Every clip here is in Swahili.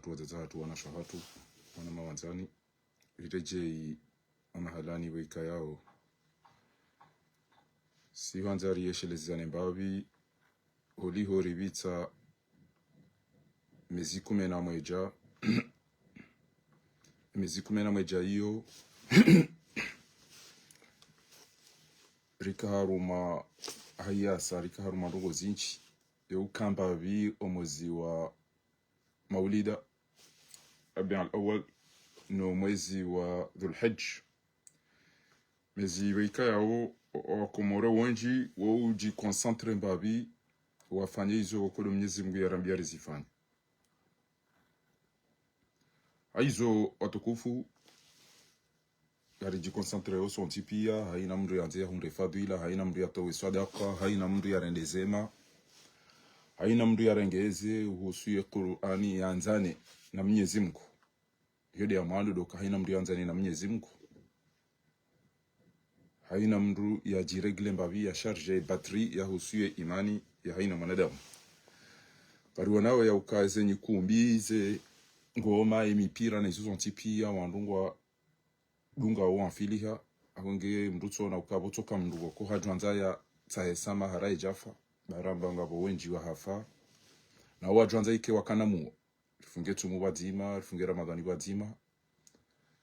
hatu wazazatu wana shahatu wana mawanzani rirejei amahalani weika yao si wanzari yeshelezane mbavi holiho ribitsa miezi 11 miezi 11 hiyo rikaharuma hayasa rikaharuma ndogo zinchi ukamba vi omwezi wa maulida Rabi al-awwal no mwezi wa Dhulhijj mezi weika yao wakomora wenji wauji concentre mbavi wafanye hizo wakolo Mwenyezi Mungu yarambia rizifanye hizo watukufu yarijikonsantre yo sonti pia haina mndu yanzia hunde fadhila haina mndu yatowe sadaqa haina mndu yarendezema haina mndu yarengeze uhusuye Qur'ani yanzane na Mwenyezi Mungu yode ya malu doka haina mndu yanzane na Mwenyezi Mungu haina mndu yajiregle mbavi ya charge battery ya husuye imani ya haina mwanadamu bari wanawe ya ukaze nyikumbize ngoma emipira na izo sonti pia wandungwa dunga wa filiha akonge mrutso na ukabotoka mndugo ko hajwanza ya tsahesama harai jafa baramba ngabo wenji wa hafa na wajwanza ike wakanamu funge tumu wadzima funge ramadhani wadzima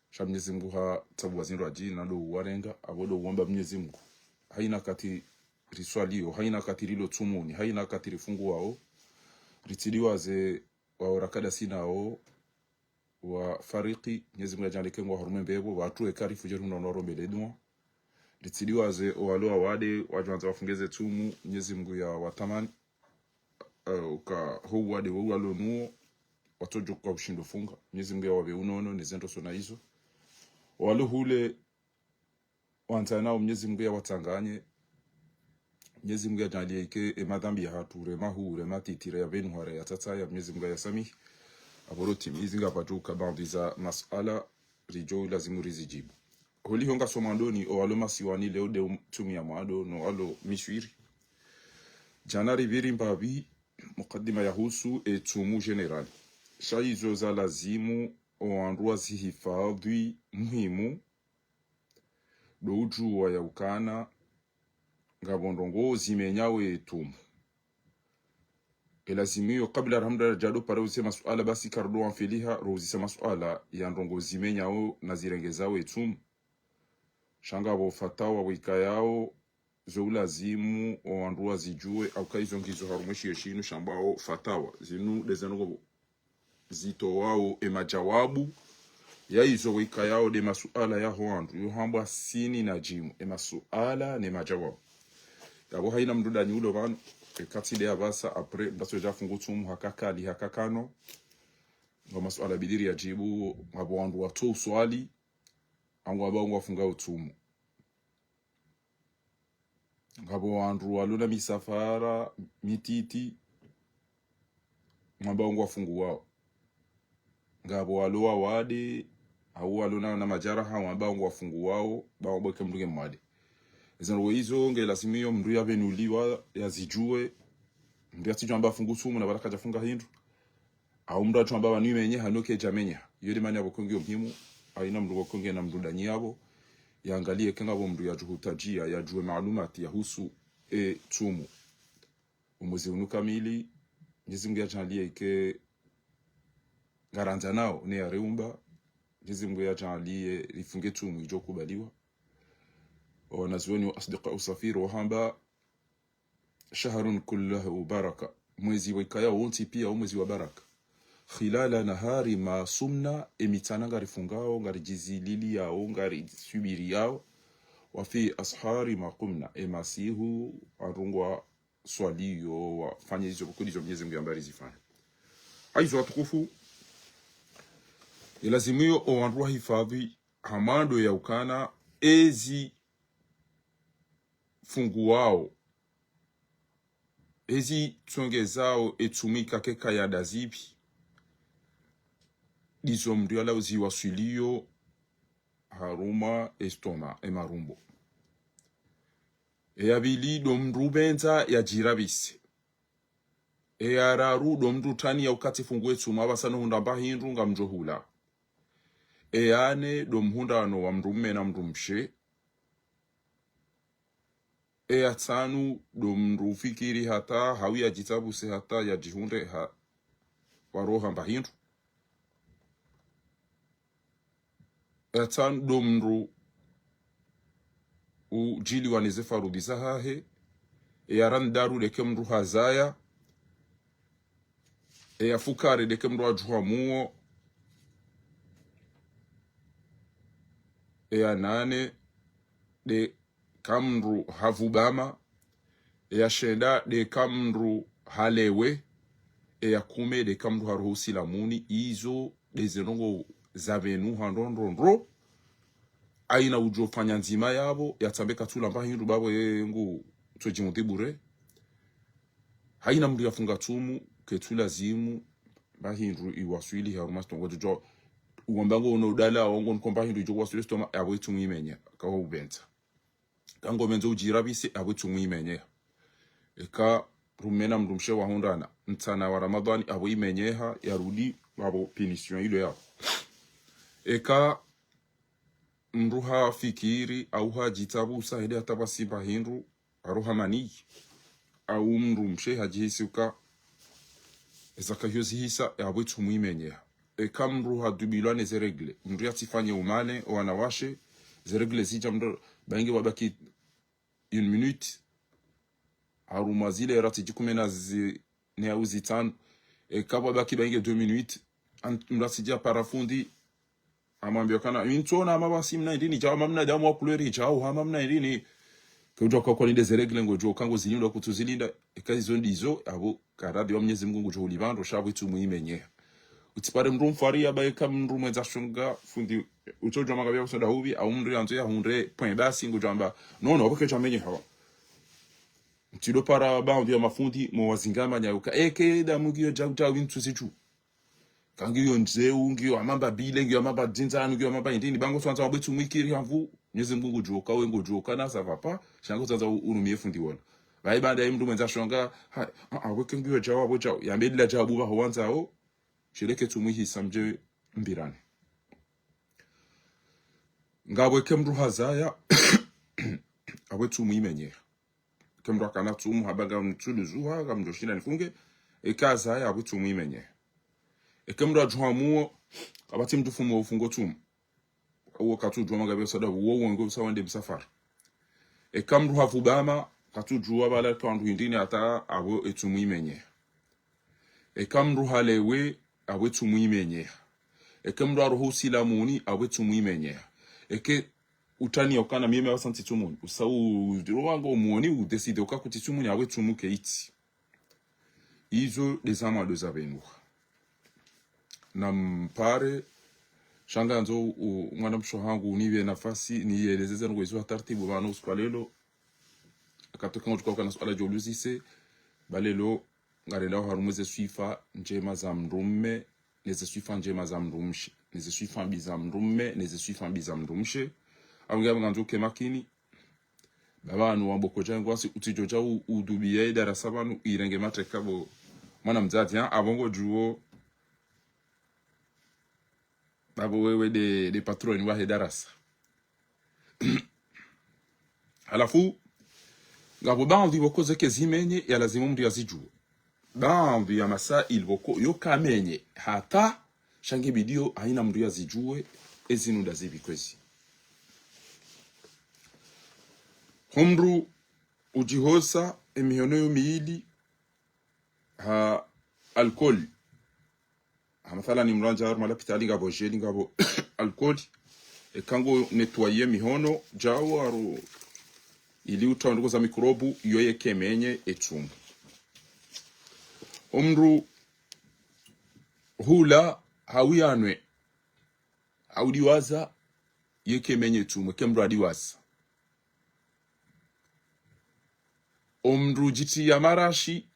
shamnyezi Mungu ha tabu wazinro ajini na do warenga abodo uomba Mwenyezi Mungu haina kati riswalio haina kati rilo tumuni haina kati rifungu wao ritiliwa ze wa rakada sinao wa fariki Mwenyezi Mungu ajalike ngo harume mbebo watu ekarifu jeru na norombe ledwa litidiwa ze waloa wade wajwanza wafungeze tumu Mwenyezi Mungu ya watamani uka ho wade walo nuo watojo kwa ushindo funga Mwenyezi Mungu ya wabe unono nizendo sona hizo walo hule wanta nao Mwenyezi Mungu ya watanganye Mwenyezi Mungu ajalie ike madhambi ya hatu rema hu rema titire ya benu hare ya tata ya Mwenyezi Mungu ya samihi aborotim izinga patuka bandiza masala rijo lazimu rizijibu holi honga somandoni o alo masiwani leo de tumia mwado no alo mishwiri janari viri mbavi mukaddima yahusu etumu general shaizo za lazimu o andua zihifadhi muhimu do ujua ya ukana ngabondongo zimenyawe etumu elazimiyo kabla ramda jado pare usema suala basi kardo anfiliha rozi masuala ya ndongo zimenyao na zirengezao etumu shanga bo fatawa wika yao zo lazimu o andua zijue au kaizo ngizo harumweshi yeshinu shambao fatawa zinu dezanogo zito wao emajawabu ya hizo wika yao de masuala ya hoandu yohamba sini na jimu masuala ne majawabu yabo haina mduda ni ulo bano katide abasa apre mbaso jafungu tumu hakakali hakakano ngoma swala bidiri ya jibu ngabo wandu watu swali angu abangu wafunga utumu ngabo wandu waluna misafara mititi ngabo wangu wafungu wao ngabo waloa wade au waluna na majaraha ngabo wafungu wao bawo boke mduge mwade ezano hizo ngelazimio mndu ya benuliwa yazijue ndio atijwa amba fungu sumu na baraka jafunga hindu au mndu atwa amba wanimenye hanoke jamenya yodi mani abokonge muhimu aina mndu bokonge na mndu dani yabo yaangalie kenga bo mndu yajuhutajia yajue maalumati yahusu tumu umwezi unukamili Mwenyezi Mungu ajalie ike garanza nao ne areumba Mwenyezi Mungu ajalie rifunge tumu ijokubaliwa wanazuoni wa asdiqa usafiri wahamba shahrun kullahu baraka mwezi wikaya wonti pia mwezi wa baraka khilala nahari ma sumna emitana ngari fungao ngari jizilili yao ngari subiri yao wa fi ashari ma qumna emasihu arungwa swaliyo wafanye hizo kukudi zo Mwenyezi Mungu ambari zifanye aizo watukufu ilazimio o andwa hifadhi hamando ya ukana ezi fungu wao ezi tsongezao etumika keka ya dazibi dizo mdiala uzi wasulio haruma estoma emarumbo yabili do mrubenza ya jirabise araru do mndu tani ya ukati fungue tsuma abasano hunda mbahindu nga mjohula ane do mhundano wa mrumme na mrumshe atsanu do mndu fikiri hata hawia jitabu se hata ya jihunde waroha mbahindu atsanu do mndu ujili waneze farudisa hahe aran daru leke mndu hazaya afukare leke mndu ajuha muo anane de kamru havubama shenda de kamru halewe kume de kamru haruhusi lamuni izo de zenongo zavenu handondondro aina ujo fanya nzima yabo yatambeka tula mbahindu babo yengu tojimutibure haina mndu yafunga tumu ketula zimu bahindu iwaswili haruma stongo jo uombango no dala ongo nkomba hindu jo waswili stoma abo itungimenya kawo ubenta kango menzo ujirabisi abo itungimenya eka rumena mrumshe wa hondana mtana wa Ramadhani abo imenyeha yarudi abo punition ile yao eka mruha fikiri au hajitabu usahidi atabasimba hindu aruha mani au mrumshe hajihisi uka ezaka yozi hisa abo itungimenya eka mruha dubilwane ze regle mru yatifanye umane wanawashe ze regle zija mru bangi wabaki 1 minute haruma zile rati jikumena ne auzi tano kaba baki bangi 2 minutes mrasija parafundi amambia kana intona amabasi mna ndini jawa mna damu wa kuleri jawa mna ndini kujua kwa ninde ze regle ngojo kango zilinda kutuzilinda ekazi zo ndizo abo karadi wa Mwenyezi Mungu ngojo ulibando shabu itumuimenye utipare mrum faria ba eka mrum eza shunga fundi utojo magabia kusonda hubi au mru yanzo ya hunre point basi ngojamba no bake chamenye hawa tilo para ba ndio mafundi mo wazingama nyauka eke da mugio jauta wintu sichu kangiyo nzeu ngio amamba bile ngio amamba dinzanu ngio amamba indini bango swanza wabetu mwikiri havu Mwenyezi Mungu joka wengo joka na ça va pas shango swanza urumie fundi wona bai banda imndu mwenza shonga aweke ngio jawa boja yambedila jabu ba hwanza o shireke tumwihi samje mbirane ngabwe kemru hazaya abwe tumuimenye kemru akana tumu habaga mtulu zuha gamjoshina nifunge ekaza ya abwe tumuimenye kemru ajuhamuo abati mtufumo ufungo tumu uwo katu juma gabe sada uwo wongo sawande msafara kamru havubama katu juwa bala twandu indini ata abo etumuimenye kamru halewe abo tumuimenye kamru aruhusi lamuni abo tumuimenye utani okana mieme abasanti tumuni usau dirowango muoni u decide okakuti tumuni abo tumuke iti izo des amants de zavenu na mpare shanga nzo mwana mshohangu niwe nafasi nielezeze ngwezo taratibu bana uskwalelo akatoka ngotuka na swala joluzise balelo ngarenda harumuze swifa njema za mrumme neze swifa njema za mrumshi neze swifa biza mrumme neze swifa biza mrumshe amgaba nganzo kemakini babanu wamboko jangu asi utijoja udubiye darasa banu irenge matrekabo mwana mzazi abongo juo babo wewe de patroni wa darasa alafu ngabo bandi boko zeke zimenye ya lazima mndu yaziju bandi ya masail boko yokamenye hata shange bidio haina mndu yazijue ezinu dazibi kwezi humru ujihosa emihono yomiili ha alcool mathala ni mranja haru malapitali ngabo jeli ngabo alcool kango nettoyer mihono jawo aru ili utonduko za mikrobu yoye kemenye etumu umru hula hawianwe audiwaza yeke menye etumu kemru adiwaza umru jiti ya marashi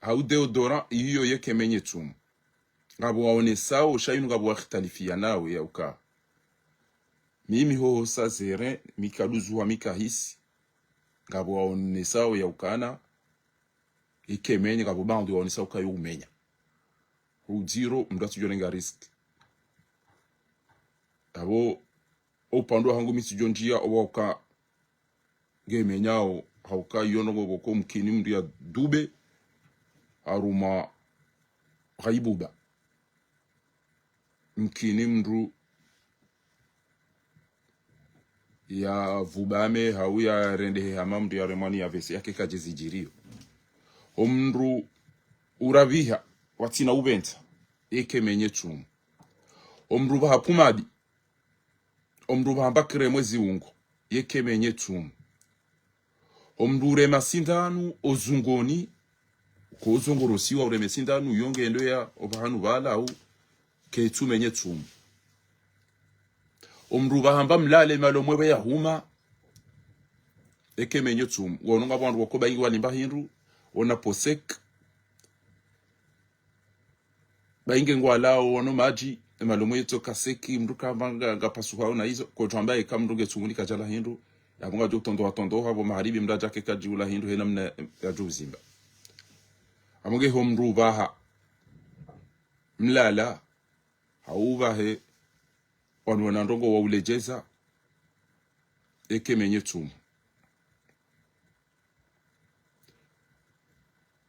hau deodorant iyo yeke menye tumu ngabo waone sao shayinu ngabo wakhtalifia nawe ya uka mimi ho sa zere mikaduzu wa mikahisi ngabo waone sao ya ukana ikemenye ngabo bandi wonisa ukayo umenya uziro mndu atujolenga risk abo opando hangu misijonjia oboka gemenyao hauka yono boko mkini mndu ya dube aruma haibuba mkini mndu ya vubame hau ya rende hama mndu ya remani ya vese yake kajizijirio omndu uraviha watina ubenta eke menye chumu omndu bahapumadi omndu bahambakire mwezi ungo yeke menye chumu omndu urema sindanu ozungoni ko uzongorosiwa ureme sindanu yongendo ya obahanu bala au ke tumenye chumu omndu bahamba mlale malomwe ya huma eke menye chumu wononga bandu wakoba ingi walimba hindu ona posek bainge ngwalao wono maji malomwe to kaseki mndu kambanga ngapasuka ona hizo ko twambaye kamnduge tumulika jala hindu yabonga jo tondo habo maharibi mdaja ke kajula hindu hena mna ya juzimba amuge homru baha mlala hauba he wanwana ndongo wa ulejeza eke menye tumu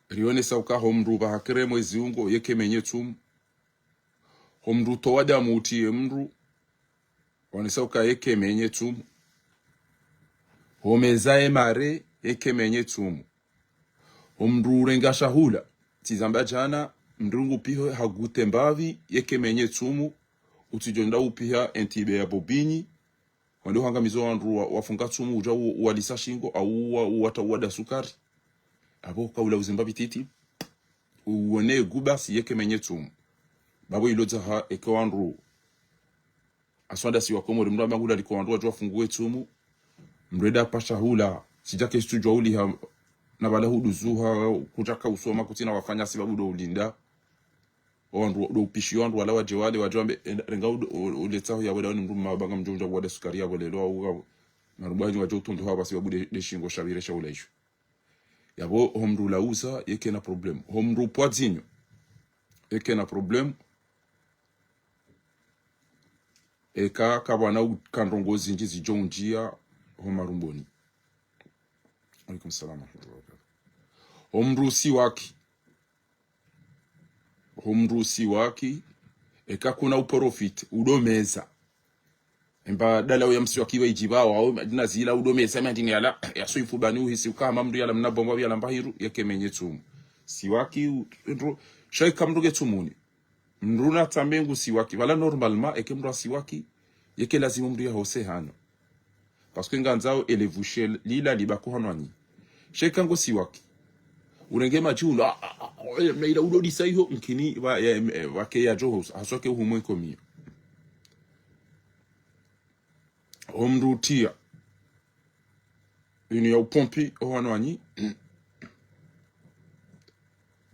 rione sauka homru baha kire mwezi ungo yeke menye tumu homru towada mutie mru wane sauka yeke menye tumu homezae mare eke menye tumu omndu renga shahula tizamba jana mndungu piho hagute mbavi yeke menye tumu utijonda upiha entibe ya bobinyi wando hanga mizo wandu wafunga tumu uja walisa shingo au wata wada sukari abo kaula uzimbavi titi uone gubasi yeke menye tumu babo iloza ha eke wandu aswanda si wakomori mndu amagula liko wandu wajua fungue tumu mreda pashahula sijake studio uli ha na bala huduzuha kutaka usoma kutina wafanya sababu do ulinda ondu do upishi wandu wala waje wale wajambe renga uletaho ya wada mndu mabanga mjonja wada sukari yabo lelo au na rubaji waje utundu haba sababu de shingo shabire shaulaisho yabo homru lauza yeke na problem homru poazinyo yeke na problem eka kabana kandongozi njizi jonjia homarumboni. Alaikum salam wa rahmatullahi wa barakatuh. Homrusi waki eka kuna uprofit udomeza emba dala ya msi wakiwa ijibao au madina zila udomeza mandini yala ya soifu bani uhisi ukama mndu yala mnabomba yala mbahiru yake menye tumu siwaki shaika mndu getumuni mruna tambengu siwaki wala normalement eke mndu siwaki yake lazima mndu ya hose hano parce que nganzao elevushe lila libako hanwani shaika ngo siwaki urenge majulo meila udodi saiho nkini wake ya johos hasoke humwe komio omrutia ini ya upompi ohanwani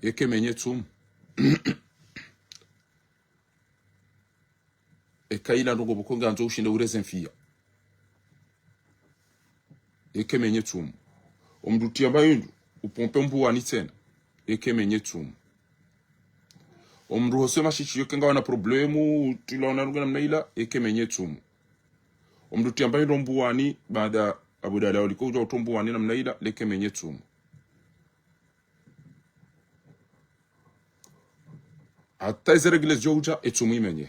yeke menye tumu ekaila ndongo bokonga nzo ushinde urezenfia yeke menye tumu omrutia mbayindu upompe mbuwani tena yeke menye tumu omru hosema shichi yoke ngawa na problemu tilaona nunga namnaila yeke menye tumu omru tiambayi mbuwani baada abudala waliko uja utombuwani namnaila yeke menye tumu hata izeregile joja etumu imenye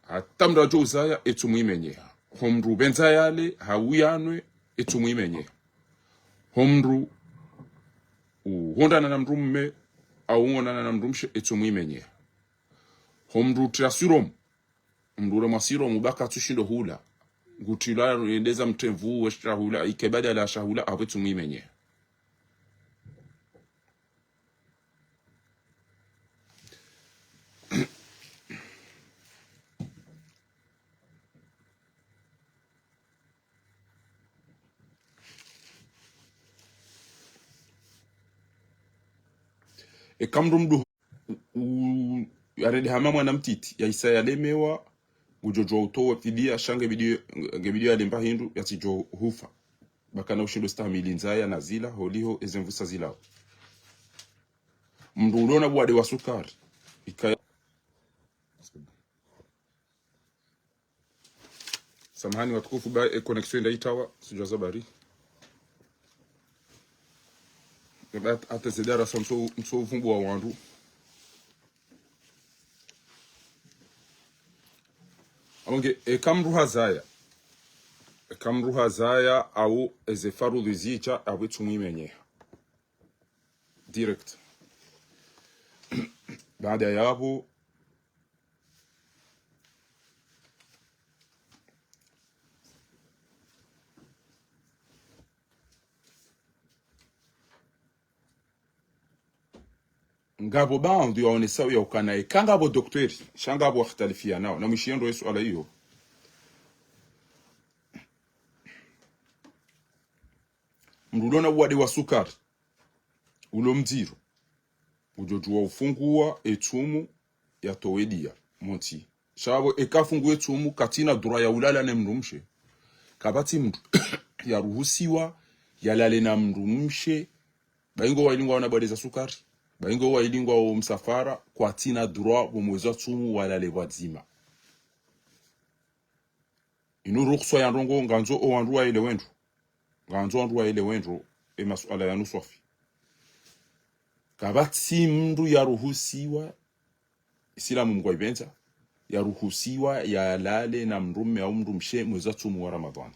hata mra jozaya etumu imenye homru benza yale hauyanwe etumu imenye homru uhondana na mrumme au ngona na mrumshe etumu imenye homru trasurom mrure masiro mubaka tushindo hula gutila endeza mtemvu weshra hula ikebada la shahula abetumu imenye ekamrumdu yarede hama mwana mtiti ya isa ya lemewa ujojo utowa fidia shange video ya lemba hindu ya tijo hufa bakana ushindo stamili nzaya na zila holiho ezemvusa zilao mndu ulona bwade wa sukari ikaya samahani watukufu ba connection ndaitawa sijua zabari hata zidara mso ufumbu wa wandu amonge kamru hazaya au ezefaru dhizicha awe tumimenye direct baada ya hapo ngabo baandu yaonesa ya ukanae kangabo daktari shangabo wakhtalifia nao na mshiendo yesu ala hiyo mrudona wade wa sukari ulo mziro ujojua ufungua etumu ya towedia monti shabo ekafungu etumu katina dura ya ulala ne mrumshe kabati mndu ya ruhusiwa yalale na mrumshe baingo wailingwa wana bade za sukari baingo wailingwa o msafara kwa tina dura bomweza tumu walale wadzima inu rukhso ya rongo nganzo o wanduwa ile wendu nganzo wanduwa ile wendu e masuala ya nusofi kabati mndu ya ruhusiwa Islamu mgwa ibenta ya ruhusiwa ya lale na mrume au mrumshe mweza tumu wa Ramadhani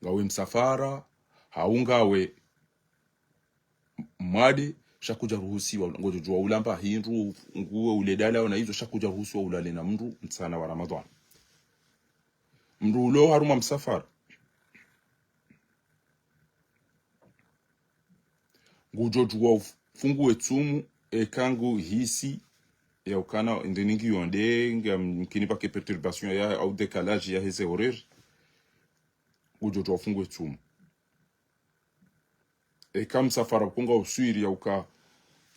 ngawe msafara haungawe mwade shakuja ruhusiwa ngojo jua ulamba hindu nguwe uledala na hizo shakuja ruhusiwa ulale na mndu mtsana wa Ramadhani mndu ulo haruma msafara ngojo jua fungu etumu ekangu hisi ya ukana ndeningi yonde ngam pa ke perturbation ya au décalage ya heze horaire ngojo jua fungu etumu kam safara kunga uswiri ya uka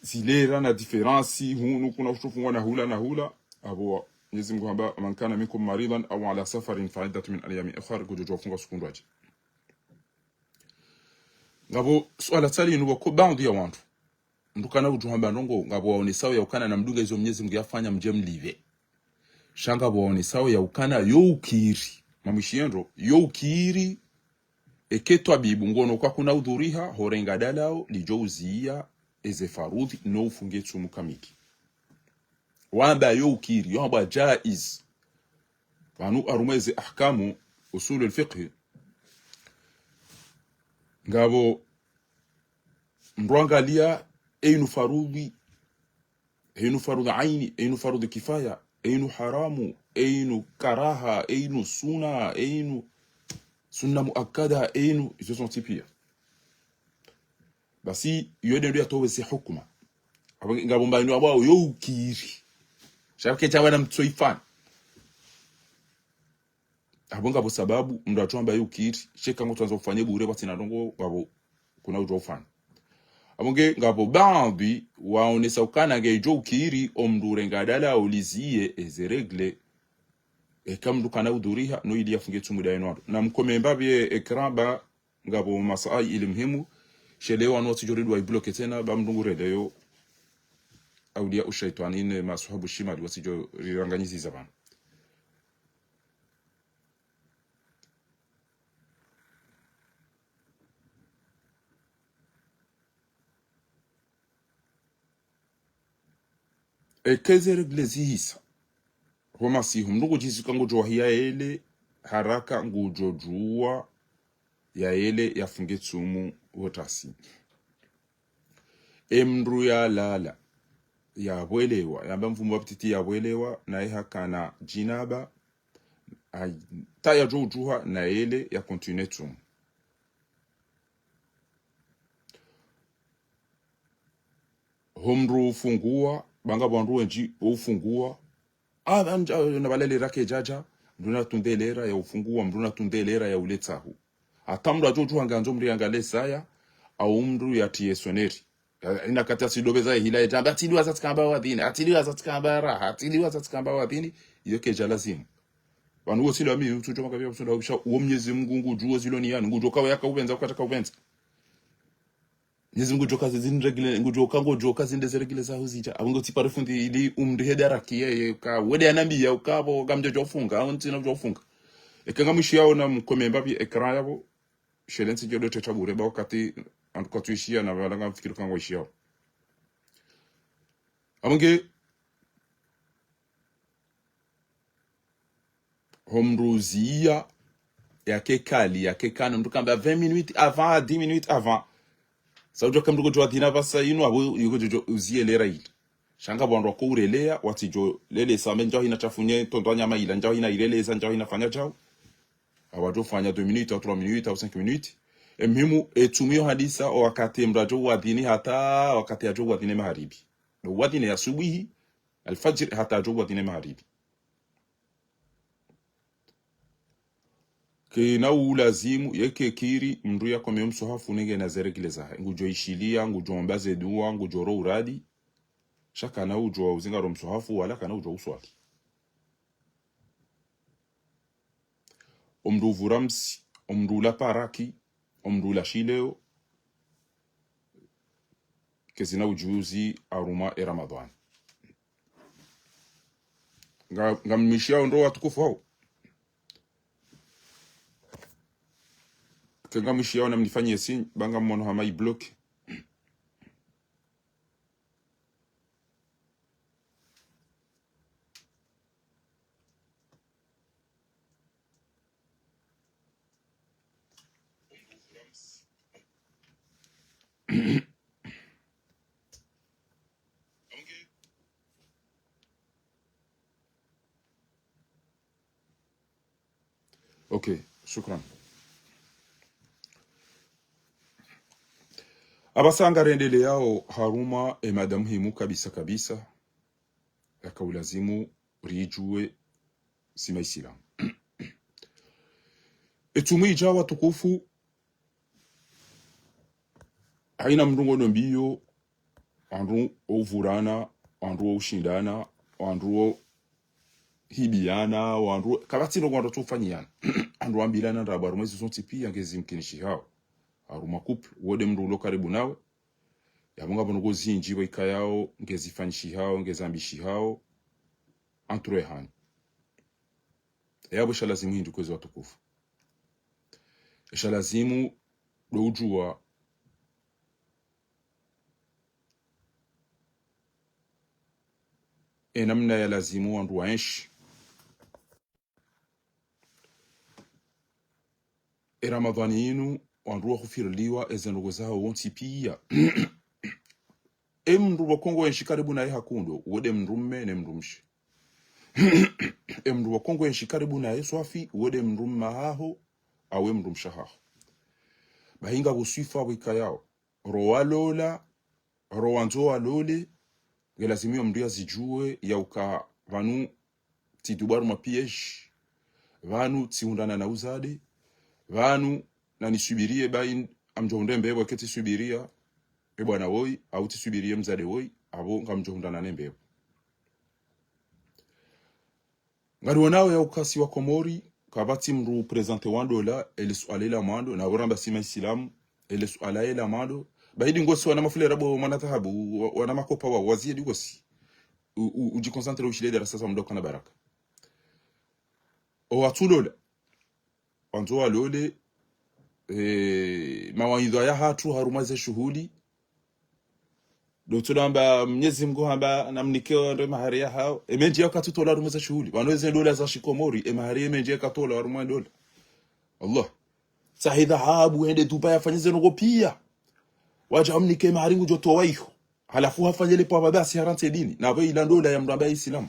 zilera na difference hunu kuna ushufungwa na hula abo Mwenyezi Mungu hamba man kana minkum maridan aw ala safarin fa iddat min ayami ukhra gojo funga sekundu aje ngabo swala tali ni wako bandi ya wantu ndukana ujuhamba ndongo ngabo waone sawa ya ukana na mdunga hizo Mwenyezi Mungu yafanya mjemlive shanga waone sawa ya ukana yo ukiri mamishiendo yo ukiri eketwa bibu ngono kwa kuna udhuriha horenga dalao lijouzia eze farudhi no ufunge tumu kamiki wamba yo ukiri yamba jaiz banu arumeze ahkamu usul al-fiqh ngabo mrangalia ainu farudhi aini ainu farudhi kifaya ainu haramu ainu karaha ainu sunna muakkada ainu izo sont tipia basi yode ndio atowe si hukuma ngabo mbaino abao yo ukiri shaka chawa na mtsoifan abonga bo sababu mndu atwamba yo ukiri sheka ngo twanza kufanya bure bati na ndongo ngabo kuna ujofan abonge ngabo bambi waonesa ukana ngejo ukiri omndure ngadala ulizie eze regle kamdu kana udhuriha no ili yafunge tumu daino na mkomemba bie ekraba ngabo masai ili muhimu shelewa no tijoridu wa bloke tena bamndungure leyo aulia ushaitani masuhabu shimali wasijo riranganyizi zabana ekeze reglezisa homa si humndugu jisika ngujo hiya ele haraka ngujo juwa ya ele yafunge tumu wotasi emru ya lala ya bwelewa yamba mfumu wapititi ya bwelewa na ihakana jinaba taya juha na ele ya continue tumu homru fungua banga bandu wenji ufungua na balele rake jaja mduna tundelera ya ufungua mduna tundelera ya uletahu atamru ajoju hanganzo mri angale saya au mru ya tiesoneri ina kata sidobeza hila ya jamba atiliwa zatkamba wadhini atiliwa zatkamba raha atiliwa zatkamba wadhini yoke jalazimu wanu wosilo ami utujo makabia kusunda ubisha uo Mwenyezi Mungu ngujuo ziloni yani ngujo kawa yaka ubenza ukataka ubenza Nyezi Mungu joka zini regle ngujoka ngojoka zinde zeregle za huzija abungo tipare fundi ili umrihede arakie ka wede anambia ukabo gamjo jofunga ontina jofunga ekanga mwishi yao na mkomemba bi ekran yabo shelensi jodo tetabure ba wakati antuka tuishia na balanga mfikiru kango ishi yao abunge homruzia yake kali yake kana mtu kamba 20 minutes avant 10 minutes avant saujo kamdugo jo adina basa inu abo yugo jo uzielera ile shanga bwandwa ko urelea watijo lele same njao ina chafunye tondo nyama ila njao ina ireleza njao ina fanya jao awajo fanya 2 minutes au 3 minutes au 5 minutes emimu etumio hadisa o wakati mrajo wadini hata wakati ajo wadini magharibi do wadini asubuhi alfajr hata ajo wadini magharibi kina ulazimu yeke kiri mndu ya kome msohafu nege na zerekile zahe ngujo ishilia ngujo mbaze dua ngujo ro uradi shaka na ujo uzinga ro msohafu wala kana ujo uswali omdu vuramsi omdu la paraki omdu la shileo kezina ujuzi aruma e Ramadhan ngamishia ndo watukufu hao kenga mwishi yao na mnifanyie sin banga mmono hama i-block okay shukran abasanga rendele yao haruma e madamu himu kabisa kabisa yakaulazimu rijue sima isilamu etumu ijawa tukufu haina mrungo nombiyo andu ovurana andu ushindana andu hibiana andu kabatino kwando tufanyana andu ambilana ndabaru mwezi zonti pia ngezi mkinishi hao aruma couple wode mndu lo karibu nawe yabunga bonogo zinji weka yao ngezi fanyishi hao ngezi ambishi hao antre hani yabo shalazimu hindu kwezi watukufu shalazimu dojua namna ya lazimu andu waenshi Ramadhani inu wandu wa kufiriliwa ezenugo zao wonti pia mndu wakongo wenshi karibu na hakundo wode mndumme ne mndumshi mndu wakongo wenshi karibu na swafi wode mndumma haho awe mndumsha haho bahinga busifa wika yao roalola rowanzo alole gelazimio mndu yazijue yauka vanu tidubaru mapiesh vanu tiundana na uzade vanu na nisubirie bain amjonde mbebo keti subiria bwana woi au tisubirie mzade woi abo ngamjonda nembebo ngari wanao ya ukasi wa Komori kabati mru presente $1 ele swale la mando na uramba sima Islam ele swala la mando baidi ngosi wana mafule rabo mana dhahabu wana makopa wa wazidi gosi ujikonsantre ushile darasa sa mdoka na baraka o watulola wanzo alole mawaidha ya hatu harumaze shuhudi Dr. amba Mwenyezi Mungu amba namnikeo ndo mahari ya hao emenje yakatola harumaze shuhudi wanaweze dola za shikomori mahari emenje yakatola harumaze dola Allah sahida habu ende Dubai afanyize ngo pia waje amnike mahari ngujo towaiho halafu hafanyele pa basi harante dini na bei la dola ya mramba Islam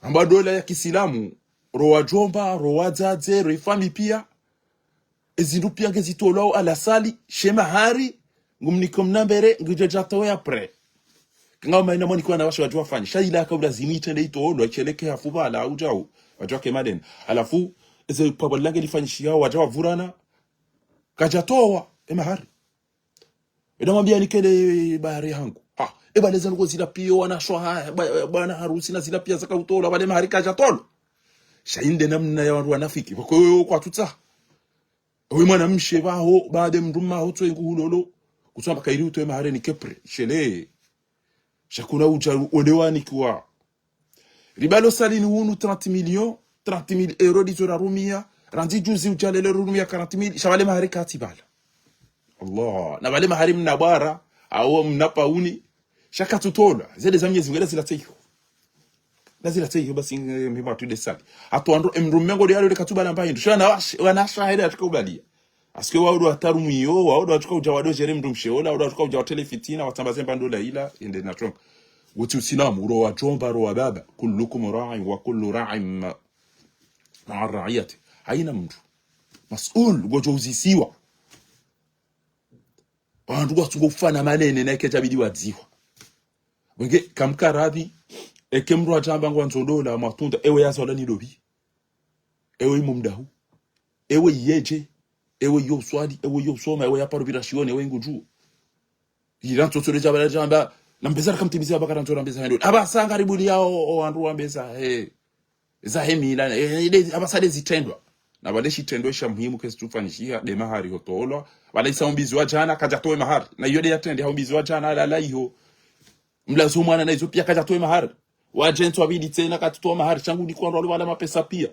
amba dola ya Kiislamu roa jomba roa zaze rifami pia ezindu pia ngezitolao alasali shemahari ngumnikom nambere ngijajatoe apre ngama ina moni kwa na washo wajua fanya shaila ka lazimite ndio itolo cheleke hafuba la ujao wajua kemaden alafu eze pabalange lifanyishia wajua vurana kajatoa emahari edamwambia nikele bahari yangu ebaleza ngo zila pio wanashwa bwana harusi na zila pia zaka utola bale mahari kajatolo shainde namna ya watu wanafiki kwa hiyo kwa tutsa wewe mwana mshe baho baade mnduma hoto ingulolo kusamba kairi utoe mahari ni kepre shele shakuna uja odewani kwa ribalo salini hunu 30,000 euro dizora rumia ranzi juzi ujalele rumia 40,000 shabale mahari katibala Allah na bale mahari mnabara au mnapauni shaka tutola zile za miezi ngela zilateyo lazila teyo basi mhima tu desali atoando emrumengo de yale katuba namba hindu shana wanasha heda atakabalia aske waudo atarumiyo waudo atukau jawado jere mdumsheola waudo atukau jawatele fitina watambaze bandola ila ende natronk wotu sinamu ro wa jomba ro wa baba kullukum ra'i wa kullu ra'in ma'a ra'iyati haina mtu mas'ul gojozisiwa bandu gwatungofana manene nake jabidi wadziwa wenge kamkaradhi ekemru atamba ngwanzodola matunda ewe yazola ni dobi ewe mumdahu ewe yeje ewe yo swadi ewe yo soma ewe yaparo birashione ewe nguju iranto tole jabala jamba nambezara kamtimizia bakara ntora mbeza hendo abasanga ribuli yao andu wambeza za hemila abasade zitendwa na bale shitendwa sha muhimu kesi tufanishia de mahari hotolwa bale isaumbizi wa jana kaja toe mahari na yode yatende haumbizi wa jana la hiyo mlazo mwana na hizo pia kaja toe mahari wajento wabidi tena katutoa mahari changu ni kwa ndo wala mapesa pia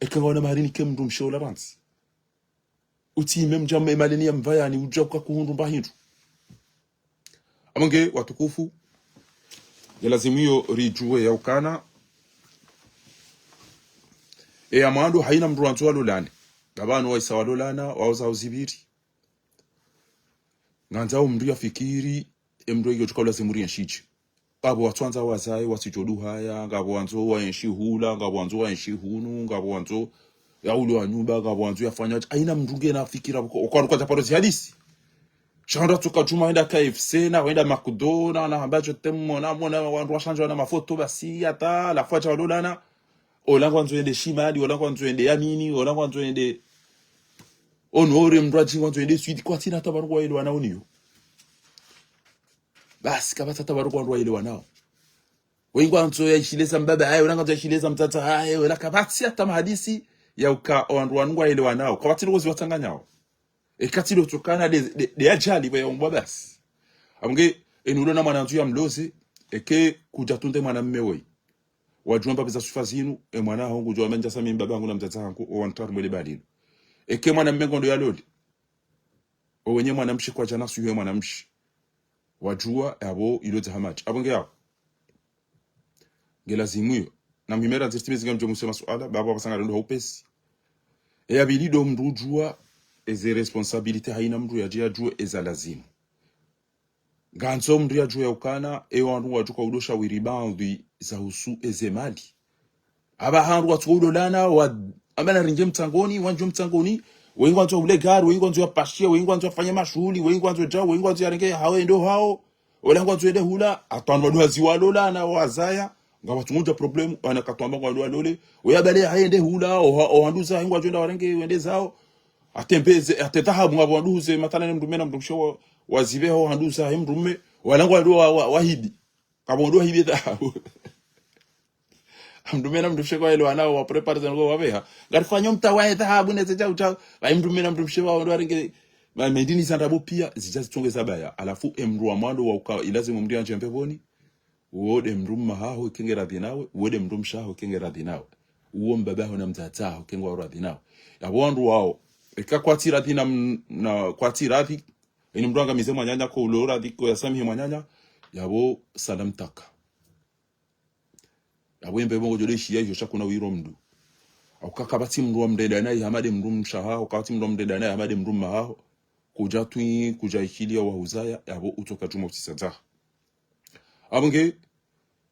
ekaona mahari ni kemndu mshola ransi uti memjamme maleni ya mvaya ni ujoka kuhundu mbahindu amange watukufu ya lazimio rijue ya ukana amando haina mndu wanzo lolane babano waisa walolana wauza uzibiri nganzao mndu ya fikiri mndu yiyo tukao lazimuri ya shichi ngabo watwanza wazaye wasijodu haya ngabo wanzo waenshi hula ngabo wanzo waenshi hunu ngabo wanzo ya ule wa nyumba ngabo wanzo yafanya aina mndunge na fikira kwa taparo hadisi shanda tukajuma enda KFC na wenda McDonald's na ambacho temo na mwana wandu washanja na mafoto basi hata la facha walolana olango wanzo ende shimadi olango wanzo ende yamini olango wanzo ende onore mdraji wanzo ende suite kwa tina tabaru wa ile wanaoniyo basi kabata tabaruku wandu ile wanao wengi wanzo yashileza mbaba hayo nanga yashileza mtata hayo la kabati hata mahadisi ya uka wandu ile wanao kabati rozi watanganyao katilo tokana de ajali wa yomba basi amge enulo na mwananzu ya mlozi eke kujatunde mwanamume wei wajumba pesa sufazinu mwana hongu jwa menja sami mbabangu na mtata wangu wantaru mwele badino eke mwanamume ngondo ya loli wenye mwanamshi kwa jana suyo mwanamshi wajua abo iloze hamachi abonge yao ngelazimuyo na mimera zestimezi ngamjo musema suala baba basanga ndo hopesi abilido mrujua eze responsabilite haina mru ya jua eza lazimu ganzo mru ya jua ukana wandu wajuka udosha wiribandi za husu eze mali aba handu watulolana wa amana rinje mtangoni wanjo mtangoni wengi wanzo ulegari wengi wanzo yapashia wengi wanzo afanya mashughuli wengi wanzo jao wengi wanzo yarenge hawe ndo hao wala wanzo ende hula atandwa dozi walola na wazaya ngawa tungoja problem ana katwamba kwa lole oyabale haende hula o handuza wengi wanzo enda warenge wende zao atembeze atetahabu ngabo wanduze matana mndume na mndumsho wazibeho handuza mndume wala ngwa wahidi kabo ndo hidi da mndume na mndumsho kwa ile wanao wa prepare zango wabeha garifanya mtawae dhahabu neze chao chao ba mndume na mndumsho wa ndo warenge medini sandabu pia zijazichongeza baya alafu emru wa mwando wa ukawa ilazimu mndu anje mpevoni uode mrumma haho kengera dinawe uode mrumshaho kengera dinawe uo mbabaho na mtataho kengwa radhi nawe yabondu wao ekakwatira dina na kwatira di eni mranga mize mwanyanya ko ulora diko ya sami mwanyanya yabo salam taka yabo embe bongo jode shiya yo shakuna wiro mdu akakabati mru mdeda naye hamade mrumshaho akabati mru mdeda naye hamade mrumma haho kujatwi kujaikilia wa huzaya yabo utoka juma utisaza abonge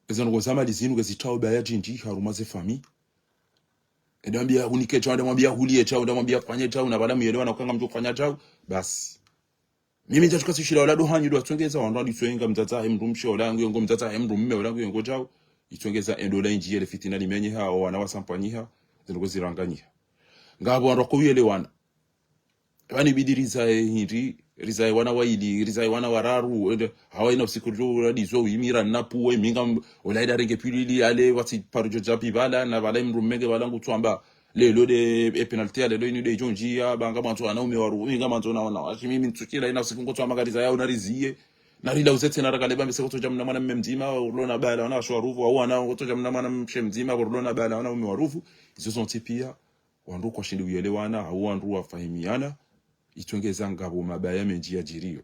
ezano gozama lizinu gezitao baya jinji harumaze fami ndambia unike chao ndamwambia hulie chao ndamwambia fanye chao na baada muelewa na kanga mtu kufanya chao basi mimi nitachuka sishira wala dohanyu ndo atongeza wandali twenga mtata mrumsho langu ngo mtata mrumme langu ngo chao itongeza endola inji ile fitina limenye hao wana wasampanyiha zino ziranganyia ngabo ndo kuelewana bani bidiriza hindi rizai wana waili rizai wana wararu hawaina usikurjo dizo yimira napu we minga olaida renge pilili ale wati parujo japi bala na bala mrumege bala ngutwamba lelo de penalty lelo inu de jonjia banga manto anaume waru inga manto na mimi ntsukira ina sifungo twa magariza yao narizie narila uzetse narakaleba mbese kutoja mna mwana mmemzima urlona bala wana shwaruvu au wana kutoja mna mwana mshemzima urlona bala wana umewaruvu izo zonti pia wandu kwa shindi uelewana au wandu wafahimiana itongeza ngabo mabaya menji ya jirio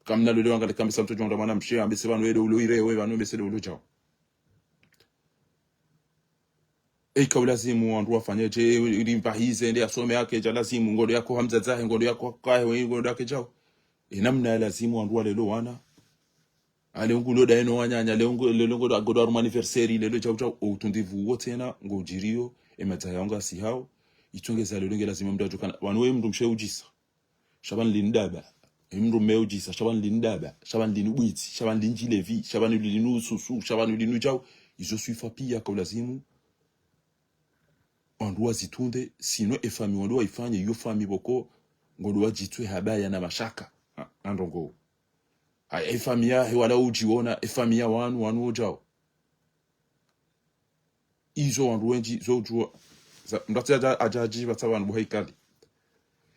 kamna lelo wanga kambisa mtojo ndo mwana mshe ambese banu edo ulo ire we banu mbese ulo chao kwa lazimu wandu wafanyeje ili mpahize ndi asome yake ja lazimu ngodo yako hamza zahe ngodo yako kae ngodo yake jao namna lazimu wandu lelo wana ale ngulo da eno wanyanya lelo ngodo godo aru anniversary lelo chao chao utundivu wote na ngojirio emata yanga si hao itongeza lelo ngela lazima mndu ajukana wanwe mndu mshe ujisa shaban lindaba mndu meujisa shaban lindaba shaban linubwiti shaban linjilevi shaban linu susu shaban linu chao izo suifa pia kwa lazimu wandu zitunde sino efami wandu ifanye yo fami boko ngodo wajitwe habaya na mashaka andongo efami ya wala ujiona efami ya wanu ojao izo wandu wenji zojua ndataja ajaji batabantu bohikali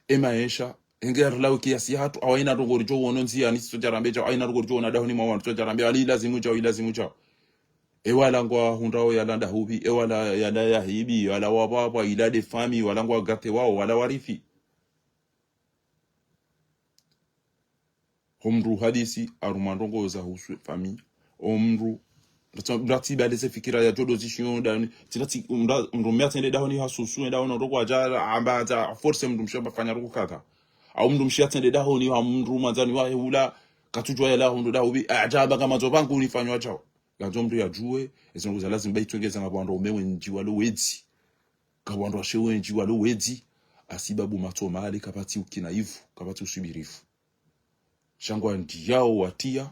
emaesha engera lawo kiasi hatu awaina ndongo jo wononzi ani sojarambe jo aina ndongo jo na dahoni mwa sojarambe ali lazimu jo ewala ngwa hundao ya landa hubi ewala ya la ya hibi wala wababa ila de fami wala ngwa gate wao wala warifi homru hadisi arumandongo za husu fami omru ndati baleze fikira ya jodo zishio ndani tilati mrumia tende dahoni hasusu enda ono roko aja ambaza force mrumsha bafanya roko kata au mrumshia tende dahoni ha mrumanzani wa hula katujwa ya la hondo dahubi ajaba kama zobangu nifanywa chao ganzo mndu yajue ezongo za lazima baitongeza ngabando umewe njiwa lo wedzi kabando ashewe njiwa lo wedzi asibabu matoma hali kapati ukinaifu kapati usubirifu shangwa ndiyao watia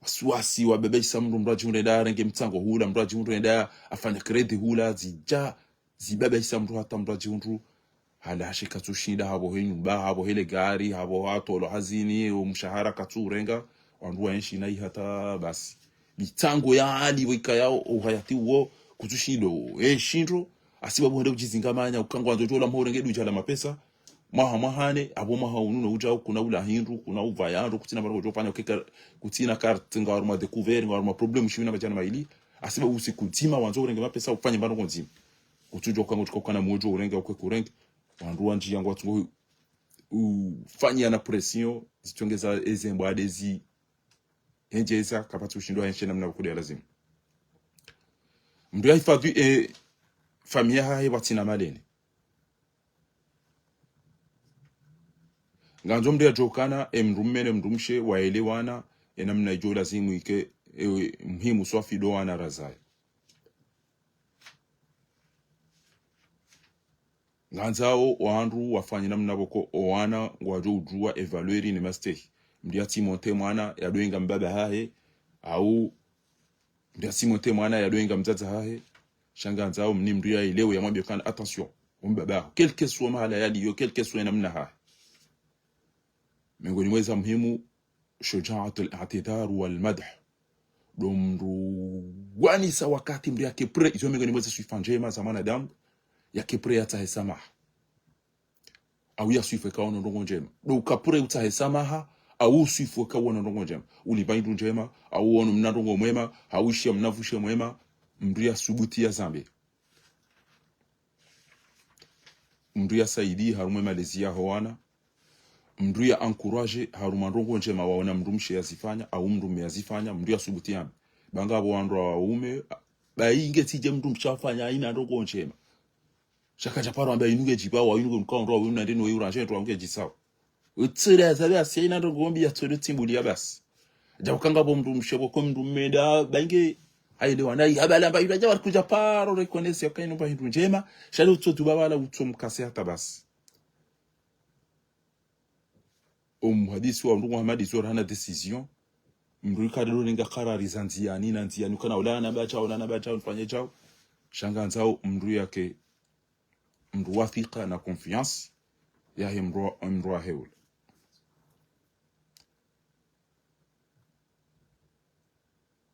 wasiwasi wabebesha mndu mraji unenda renge mtango hula mraji unenda afanya kredi hula zibebesha mndu hata mraji undu hala hashika tushida habo henyumba habo hele gari habo hatolo hazini umshahara katurenga wandu waenshi nai hata basi mitango ya hali wika yao uhayati uo kutushido shindro asibabu hende ujizingamanya ukangwa nzojola mhorenge dujala mapesa mahane abo ununo ujao kuna ula hindu kuna uvayando kutina baro jofanya ukeka kutina carte ngaruma découvert ngaruma problem shina bajana maili asibabu usikutima wanzo urenge mapesa ufanye bano konzima kutujo kwangu tukokana mojo urenge ukwekurenge wandu wanji yangu watu ufanya na pression zitongeza ezembo adezi enjeza kapatu ushindwa henshe namna kukudia lazima mndu yaifadhi familia hae watina malene nganzo mndu yajokana mrummene mrumshe waelewana namna ijo lazimu ike muhimu swafi doana razai nganzao wandu wafanye namna boko owana ngwajo ujua evalueri ni mistake mndu Timote mwana yadoinga mbaba hae au mndu Timote mwana yadoinga mzaza hae shanganzao mni mndu ya elewe ya mwambie kana attention mbaba quel que soit mahala yali yo quel que soit namna hae miongoni mweza muhimu shujaatul i'tidar wal madh domru wani sa wakati mndu yake pre izo miongoni mweza suifanjema za mwanadamu yake pre yatahesamaha au yasifu kaona ndongo njema do kapure utahesamaha au usifu kaona ndongo njema ulibaindu njema au ono mnandongo mwema hauishia mnavushe mwema mndu ya subuti ya zambi mndu ya saidi harume malezi ya hoana mndu ya encourage haruma ndongo njema waona mndu mshe yazifanya au mndu meyazifanya mndu ya subuti ya banga abo wandu waume bainge tije mndu mshafanya ina ndongo njema shaka japaro ambaye inuge jiba wa inuge mkaondoa wina ndeno we uranje to amke jisawa utsira zabe asina ndo ngombi ya tsoro timbuli ya basi jakanga bo mndu mshebo ko mndu meda bange haile wanai habala ambaye iraja wa kuja paro reconnaisse yakaino ba hindu njema shali utso bala utso mkase hata basi hadisi wa mndu Muhammad sura hana decision mndu kadalo ninga karari zanziani na nziani kana ulana bacha ufanye chao shanganzao mndu yake mndu wathika na confiance ya mndu heul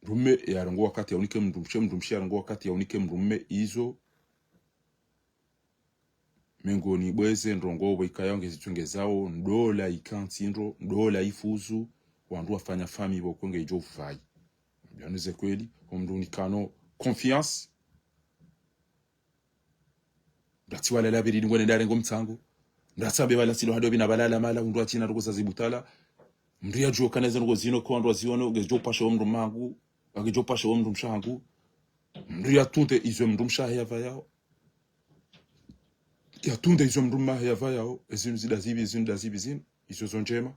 rumme ya rango wakati ya unike mndu mshe rango wakati ya unike mrumme izo mengoni bweze ndongo bwikayonge zitungezao ndola ikantindro ndola ifuzu wandu wafanya fami bokonge jo fai byanuze kweli omndu nikano confiance ndati wala labiri ngone ndare ngomtsango ndatsabe wala silo hado bina balala mala undu achina rukoza zibutala mndu ya jo kaneza ngo zino ko ndo ziona gejo pasha omndu mangu agejo pasha omndu mshangu mndu ya tunte izo mndu mshahe yavayao ya tunde izo mndu mahe yavayao ezinu zidazibi zinu izo zonjema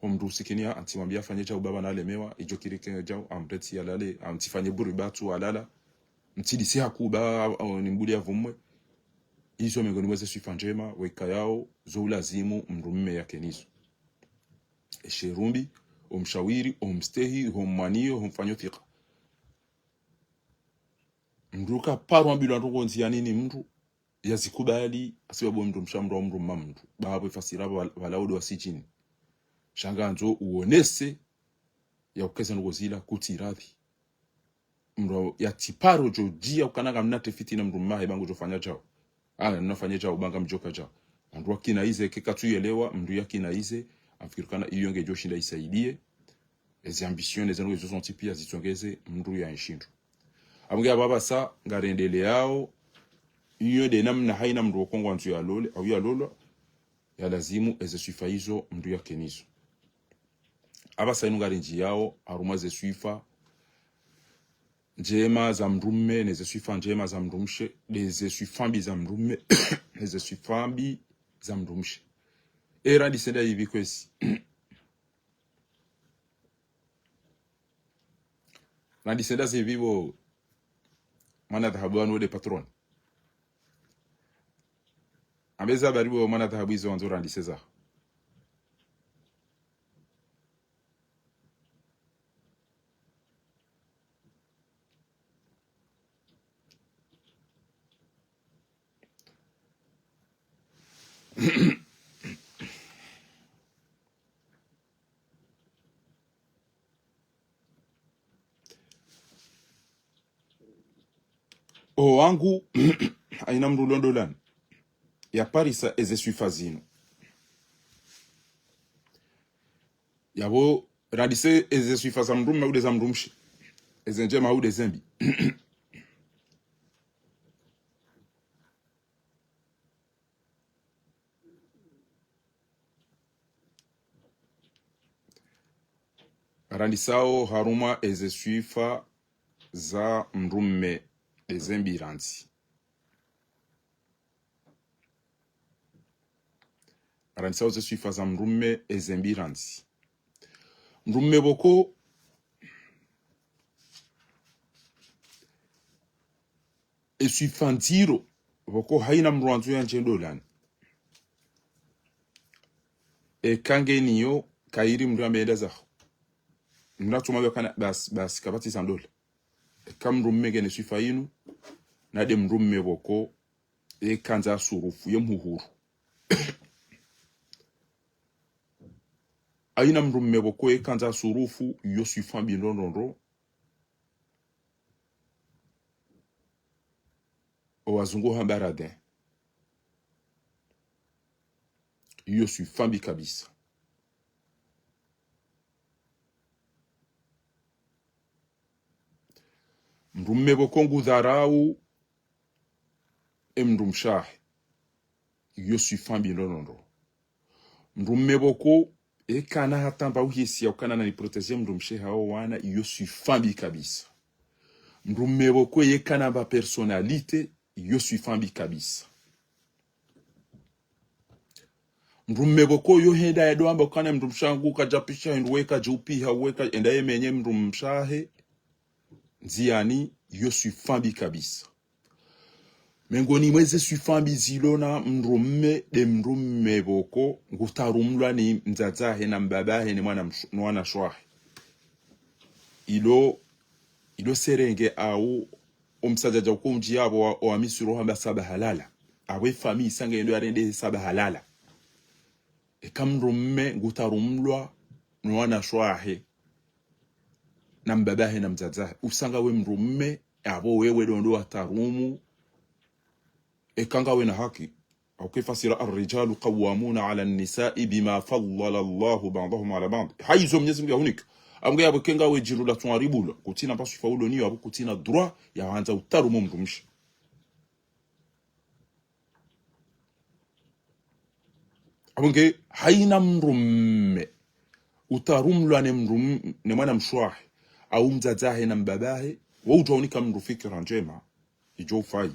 omndu usikinia antimwambia afanye cha ubaba na alemewa ijo kirike jao amreti alale amtifanye buri batu alala mtidisi hakuba ni mbuli avumwe izo mengoni mweze suifanjema weka yao zo ulazimu mrumme yake nizo esherumbi omshawiri omstehi ommanio omfanyo thika mruka parwa mbilo antongo nzia nini mru yazikubali asibabu mru mshamru mru mamru babu fasira walaudo wasijini shanganzo uonese ya ukeza ngozila kutiradhi mro ya tiparo jojia ukananga mnate fitina mru mahe bangu jofanya chao nafanya chao banga mjoka chao andu akina ize kekatuyelewa mru yakina ize afikirikana iyonge joshinda isaidie ezi ambitions zenwe zo sont tipia zitongeze mru ya nshindu amunga baba sa ngarendele yao iyo de namna haina mru kongo antu ya lole au ya lolo ya lazimu eze suifaizo mru ya kenizo abasa inungarenji yao aruma ze suifa njema za mrumme neze suifa njema za mrumshe neze suifambi za mrumme neze suifambi za mrumshe era disenda hivi kwesi na disenda ze vivo mana dhahabu anu de patron ameza baribo mana dhahabu hizo anzora ndiseza o wangu aina mru londolan ya parisa eze suifazino yabo radise eze suifaza mrumme ude za mrumshi eze njema ude zembi randisao haruma eze suifa za mrumme ezembi ranzi randisao eze suifa za mrumme ezembi ranzi mrumme boko esuifantiro boko haina mruanzu ya njendolani kange niyo kairi mru amenda zaho mnatuma wakana bas kabati sandola kam rumme gene suifainu na dem rumme boko kanza surufu yemhuhuru aina mrumme boko kanza surufu yo suifambi ndondoro o wazungu hambarade yo suifambi kabisa mrumme boko ngudharau emndumshahe yo suifambi ndondoro mrumme boko kana hatamba uhisi ya ukana na ni proteger mndumshe hao wana yo suifambi kabisa mrumme boko kana ba personalite yo suifambi kabisa mrumme boko yo henda ya doamba kana mndumshangu kajapisha ndweka jupi haweka endaye menye mndumshahe nziani yo suifambi kabisa mengoni mweze suifambi zilona mrumme de mrumme boko ngutarumlwa ni mzazahe na mbabahe ni mwana shwahe ilo serenge au omsajaja ko mji yabo o amisuro hamba saba halala awe fami sange ndo arende saba halala kamrumme ngutarumlwa mwana shwahe na mbabahe na mzazahe usanga we mrumme abo wewe ndo atarumu kanga we na haki au kifasira ar-rijalu qawwamuna ala an-nisa'i bima faddala Allahu ba'dahum ala ba'd. Haizo Mwenyezi Mungu yahunika amge yabo kenga we jirula tunaribula kutina pasu faulo niyo abo kutina droit ya hanza utaru mumrumisha abunge haina mrumme utarumlwa ne mwana mshwahi au mzazahe na mbabahe wa utaonika mru fikra njema ijo fai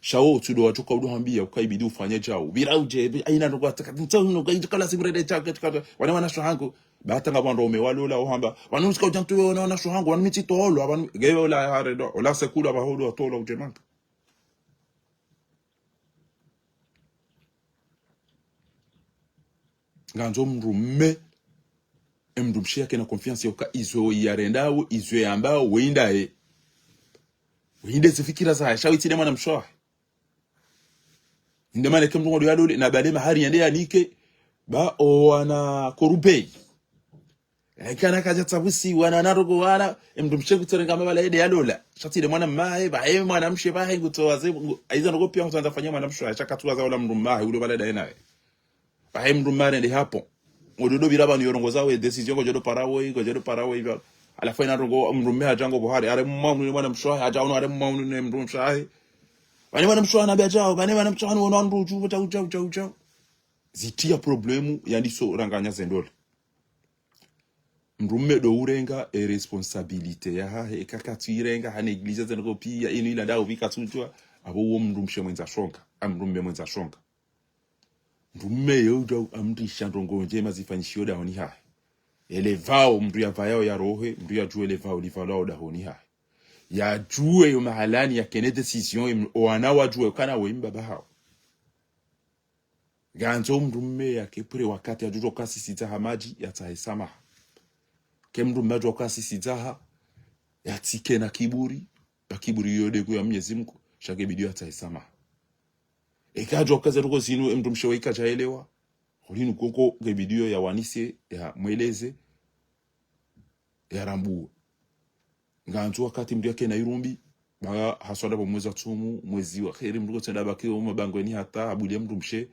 shawo tudo watoka udohambia ukaibidi ufanye jao birauje aina ndo ntano kala simrede chaka wana shwahangu batanga bando umewalola ohamba wanuska ujantu wana shwahangu wanimiti tolo abantu gewe la haredo ola sekula bahodo tolo ujemanka nganzo mrumme emdumshia kena confiance yoka izwe yarendao izwe ambao weindae winde zifikira za shawiti ne mwana mshwa ndemane kemdungo do yalole na balema hari yande yanike ba o wana korupei kana kaja tsabusi wana narugo wana emdumshia kutorenga mabala ede yalola shati de mwana mmae ba mwana mshe ba he kutowaze aiza ngo pia mtu anafanya mwana mshwa achakatuwa za wala mrumahe ulo balada yenae ba mrumane ndi hapo ododo biraba ni yorongoza we decision ko jodo parawe iba ala faina rongo mrume ajango bohari are mmamu ni mwana mshwa ajaono are mmamu ni mrume mshwa bani mwana mshwa na bajao bani mwana mshwa no ndo ucha zitia problemu yandiso ranganya zendole mrume do urenga e responsabilité ya ha e kakatwirenga ha negliger zengo pia inu ila dawo vikatutwa abo wo mrumshe mwenza shonga amrume mwenza shonga mrume yodo amrisha ndongo njema zifanyishio da honi hai elevao mndu ya vayao ya rohe mndu ya jue elevao livalao da honi hai ya jue yo mahalani ya kene decision oanawa jue kana we mbaba hao ganzo mrume ya kepure wakati ya judo kasi sitaha maji ya tahesama ke mrume judo kasi sitaha ya tike na kiburi ya kiburi yode kwa Mwenyezi Mungu shage bidio ya tahesama ekajo kaza ruko zinu mrumshe weka jaelewa holinu koko gebidio ya wanise ya mweleze ya rambu nganzo wakati mndu yake na irumbi ba haswada bo mwezi wa tumu mwezi wa kheri mndu tenda bakio mabangweni hata abulia mrumshe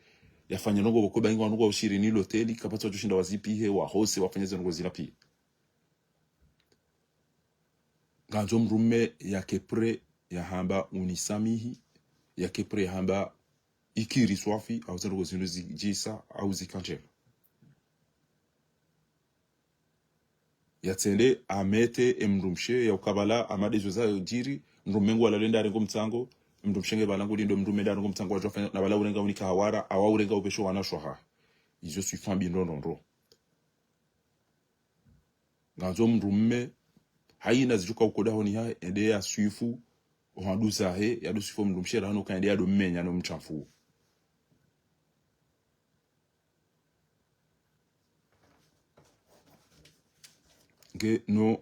yafanya nongo boko bangi wanugo ushirini hoteli kapata tushinda wazipi he wa hose wafanyeze nongo zinapi nganzo mrume ya kepre ya hamba unisamihi ya kepre ya hamba ikiri swafi au zero zinu jisa au zikanjema yatende amete emrumshe ya ukabala amade za jiri mrumengu alalenda rengo mtsango mrumshenge balangu lindo mrumenda rengo mtsango wajofanya na bala urenga unika hawara awa urenga upesho wanashwa izo suifambi ndondo nganzo mrumme haina zijuka ukoda honi ha ende ya suifu ohanduza he ya dusifo mrumshe rano kaende ya do mmenya no mchafu ge no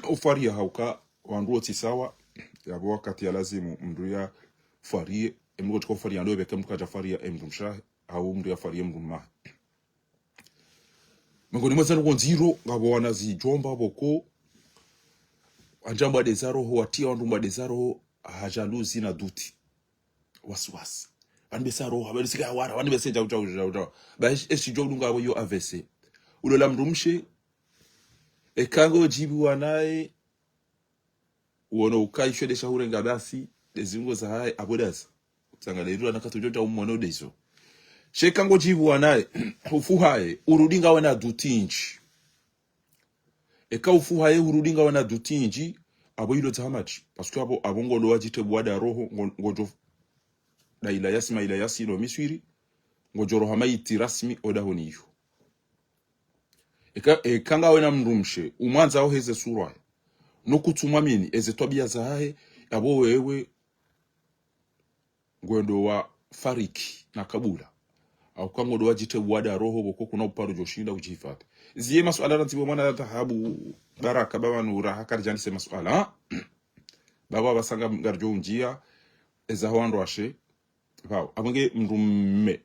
ufaria hauka wanduo tisawa ya wakati ya lazimu mndu ya farie mndu kwa faria ndo beke mndu kaja faria mrumsha au mndu ya faria mrumma mngoni mwazana kwa nziro ngabo wanazi jomba boko anjamba desaro ho atia wandu desaro hajaluzi na duti waswas anbesaro habesika wara wanbesenja uta ba eshi jodunga abo yo AVC ulola mrumshe ekango jibu wanae uono ukaisho de shahure ngabasi dezingo za hai abodas tsangalirwa nakatujota umwono dezo shekango jibu wanae ufuhae urudinga wana dutinji eka ufuhae urudinga wana dutinji abo yilo tamachi parce abo abongo lo wajite bwada roho ngojo da ila yasi no miswiri ngojoro hamaiti rasmi odahoniyo ekanga wena mrumshe umwanza aho heze surwa no kutumwamini eze tobia zahe abo wewe ngwendo wa fariki na kabula au kango do wajite bwada roho boko kuna uparo joshinda ujifate ziye masuala ntibo mwana dhahabu baraka baba nura hakari jani se masuala baba basanga ngarjo unjia eza hwando ashe bao abonge mrumme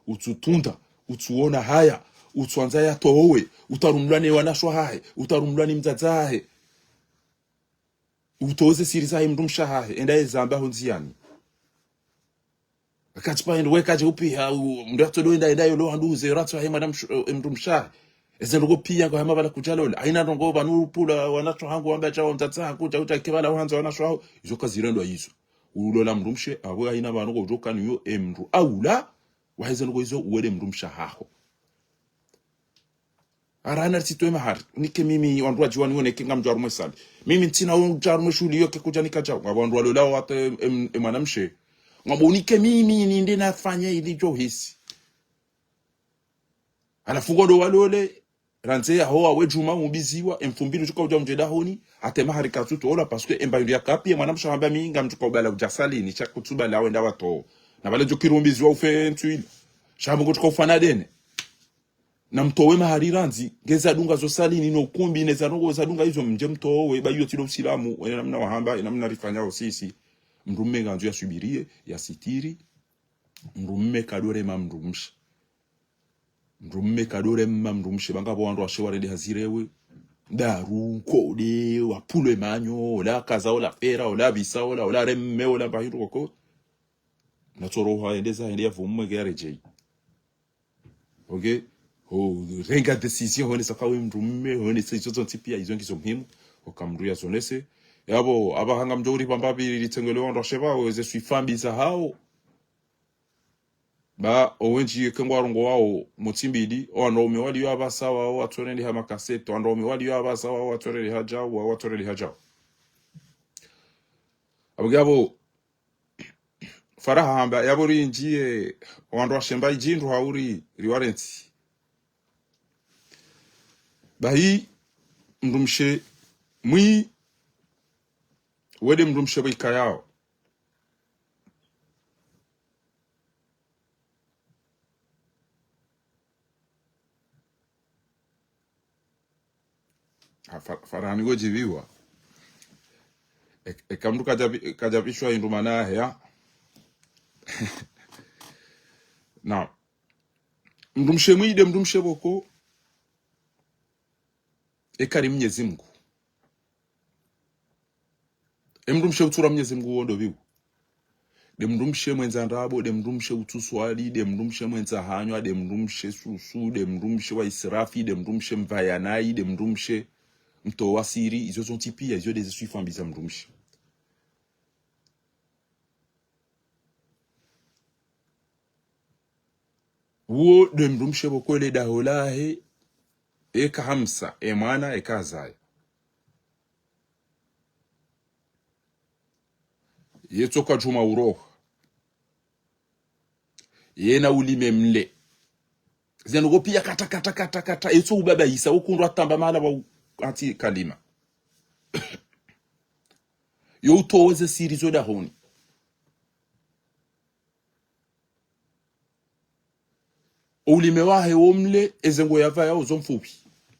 ututunda utuona haya utwanza ya towe utarumlane wanashwa hae utarumlane mzazahe utoze siri zahe mrumsha hae enda ezamba honziani akatipa ndo wekaje upi mndato do inda lo anduze ratso he madam mrumsha ezengo pia kwa mabala kujalola aina ndongo banu pula wanacho hangu amba chawo mtatsa kuja utakibala wanza wanashwa izo kazirendo yizo ulola mrumshe abo aina banu ko joka niyo emru aula wahezengo izo uwele mrumsha haho arana sitwe mahar nike mimi wandu ajiwani wone kinga mjwaru mwesali mimi ntina unjaru mweshuli yoke kuja nikaja wandu alola watu emanamshe ngabonike mimi ninde nafanya ili jo hisi alafungo do walole ranze aho awejuma mubiziwa emfumbiri tuka uja mjeda honi atema harika tuto ola parce que emba ndia kapi mwanamsha hamba minga mtuka ubala ujasali ni cha kutuba la wenda wato na bale jo kirumbiziwa ufe ntwili shabu kutuka ufana dene na mtowe mahariranzi ngeza dunga zo salini no kumbi neza rongo za dunga hizo mje mtowe bayo tilo usilamu namna wahamba namna rifanyao sisi mrume ganzo ya subirie ya sitiri mrume kadore mamrumsha mrume kadore mamrumsha banga bo wandu asheware de hazirewe daru kode wa pule manyo la kaza ola fera ola bisa ola remme ola bahiru koko na toro ha endeza ende yavumme gareje okay renga decision hone sakawe mrume hone sejozo tipia izo ngizo muhimu okamruya zonese yabo abahanga mjori pambabi litengelewa ndo sheba weze swifambi za hao ba owenji kengwarongo wao mutimbidi oandome wali yabasawa o atoreli ha makaseto andome wali yabasawa o atoreli haja o atoreli haja abugabo faraha hamba yabori njie wando shemba jindu hauri riwarenti bahi mrumshe mwi wede mrumshe bikayao farani go jiviwa kamdu kajabishwa indumana ya na mrumshe mwide mrumshe boko ekari Mwenyezi Mungu emrumshe utura Mwenyezi Mungu wondo bibu de mrumshe mwenza ndabo de mrumshe utuswali de mrumshe mwenza hanywa de mrumshe susu de mrumshe wa israfi de mrumshe mvayanai de mrumshe mto wasiri izo sont tipia izo des suifambi za mrumshe wo de mrumshe bokole daholahe eka hamsa emana ekazaya yetoka juma uroha yena ulime mle zenugo pia kata yeto ubaba isa ukundwa tamba mala wa anti kalima yo utoweze siri zo da honi ulime wahe omle ezengo yava ya uzomfupi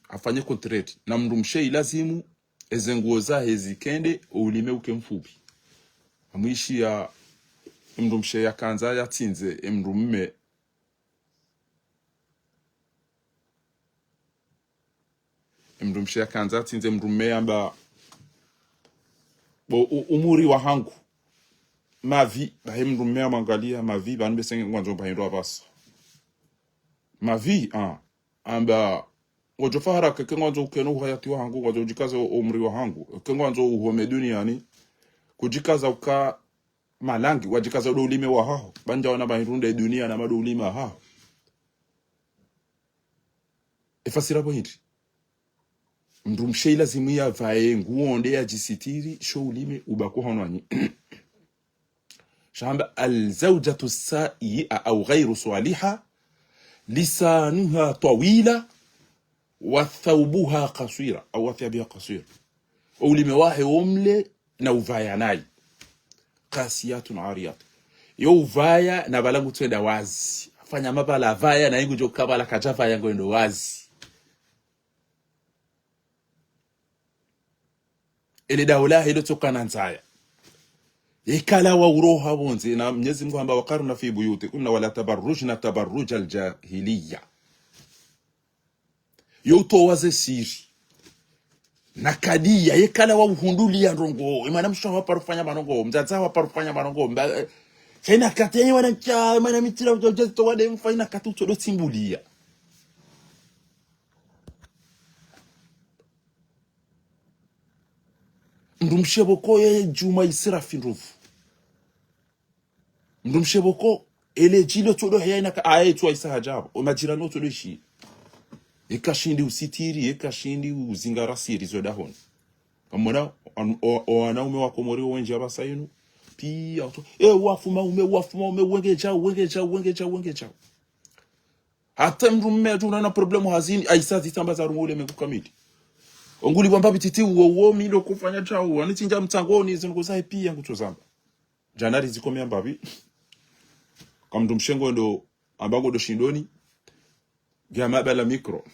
afanye contract na mrumshe ilazimu ezengo za hezikende ulime uke mfupi amwishi ya mrumshe ya kanza ya tinze emrumme mrumshe ya kanza tinze mrumme amba umuri wa hangu mavi bahe mrumme amangalia mavi banu besenge ngwanzo bahindwa basa mavi amba ngojo fahara ke ngwanzo ukeno hayati wa hangu ngojo jikaza umri wa hangu ke ngwanzo uhome duniani kujikaza uka malangi wajikaza udo ulime wa hao banja wana bahirunde dunia na mado ulima hao efasira bohindi mrumshe lazimu ya vae nguonde ya jisitiri sho ulime ubako hanwani shamba alzawjatu sa'i'a au ghayru saliha lisanuha tawila wa thawbuha qasira au wathabiha qasira ulime wahe omle na uvaya nai kasiyatun ariyat yo uvaya na balangu twenda wazi afanya mabala vaya na ingu jokabala kajafa yango ndo wazi ele daula hilo tokana nzaya ikala wa uroha bonze na Mwenyezi Mungu amba waqarna fi buyuti kunna wala tabarrujna tabarruj aljahiliya yo to waze siri na kadia yekala wa uhunduli ya rongo imana mshawa parufanya marongo mzaza wa parufanya marongo China katenya wana cha mana mitira utojeto wade mfaina katuto do timbulia. Ndumsheboko ye juma isira finrufu. Ndumsheboko ele jilo todo heyina ka aye tu isa hajab o majirano todo shi. Ekashindi usitiri ekashindi uzingara siri zodahon. Amona wanaume wa Komori wengi abasayinu pia wafuma wenge chao. Hata mrume tu na problemu hazini aisazi tambaza rumule mekukamiti. Onguli bamba bititi uwo milo kufanya chao wanichinja mtangoni zinguzae pia ngutozamba. Janari zikomea mbabi. Kama mshengo ndo ambago do shindoni gama bala mikro.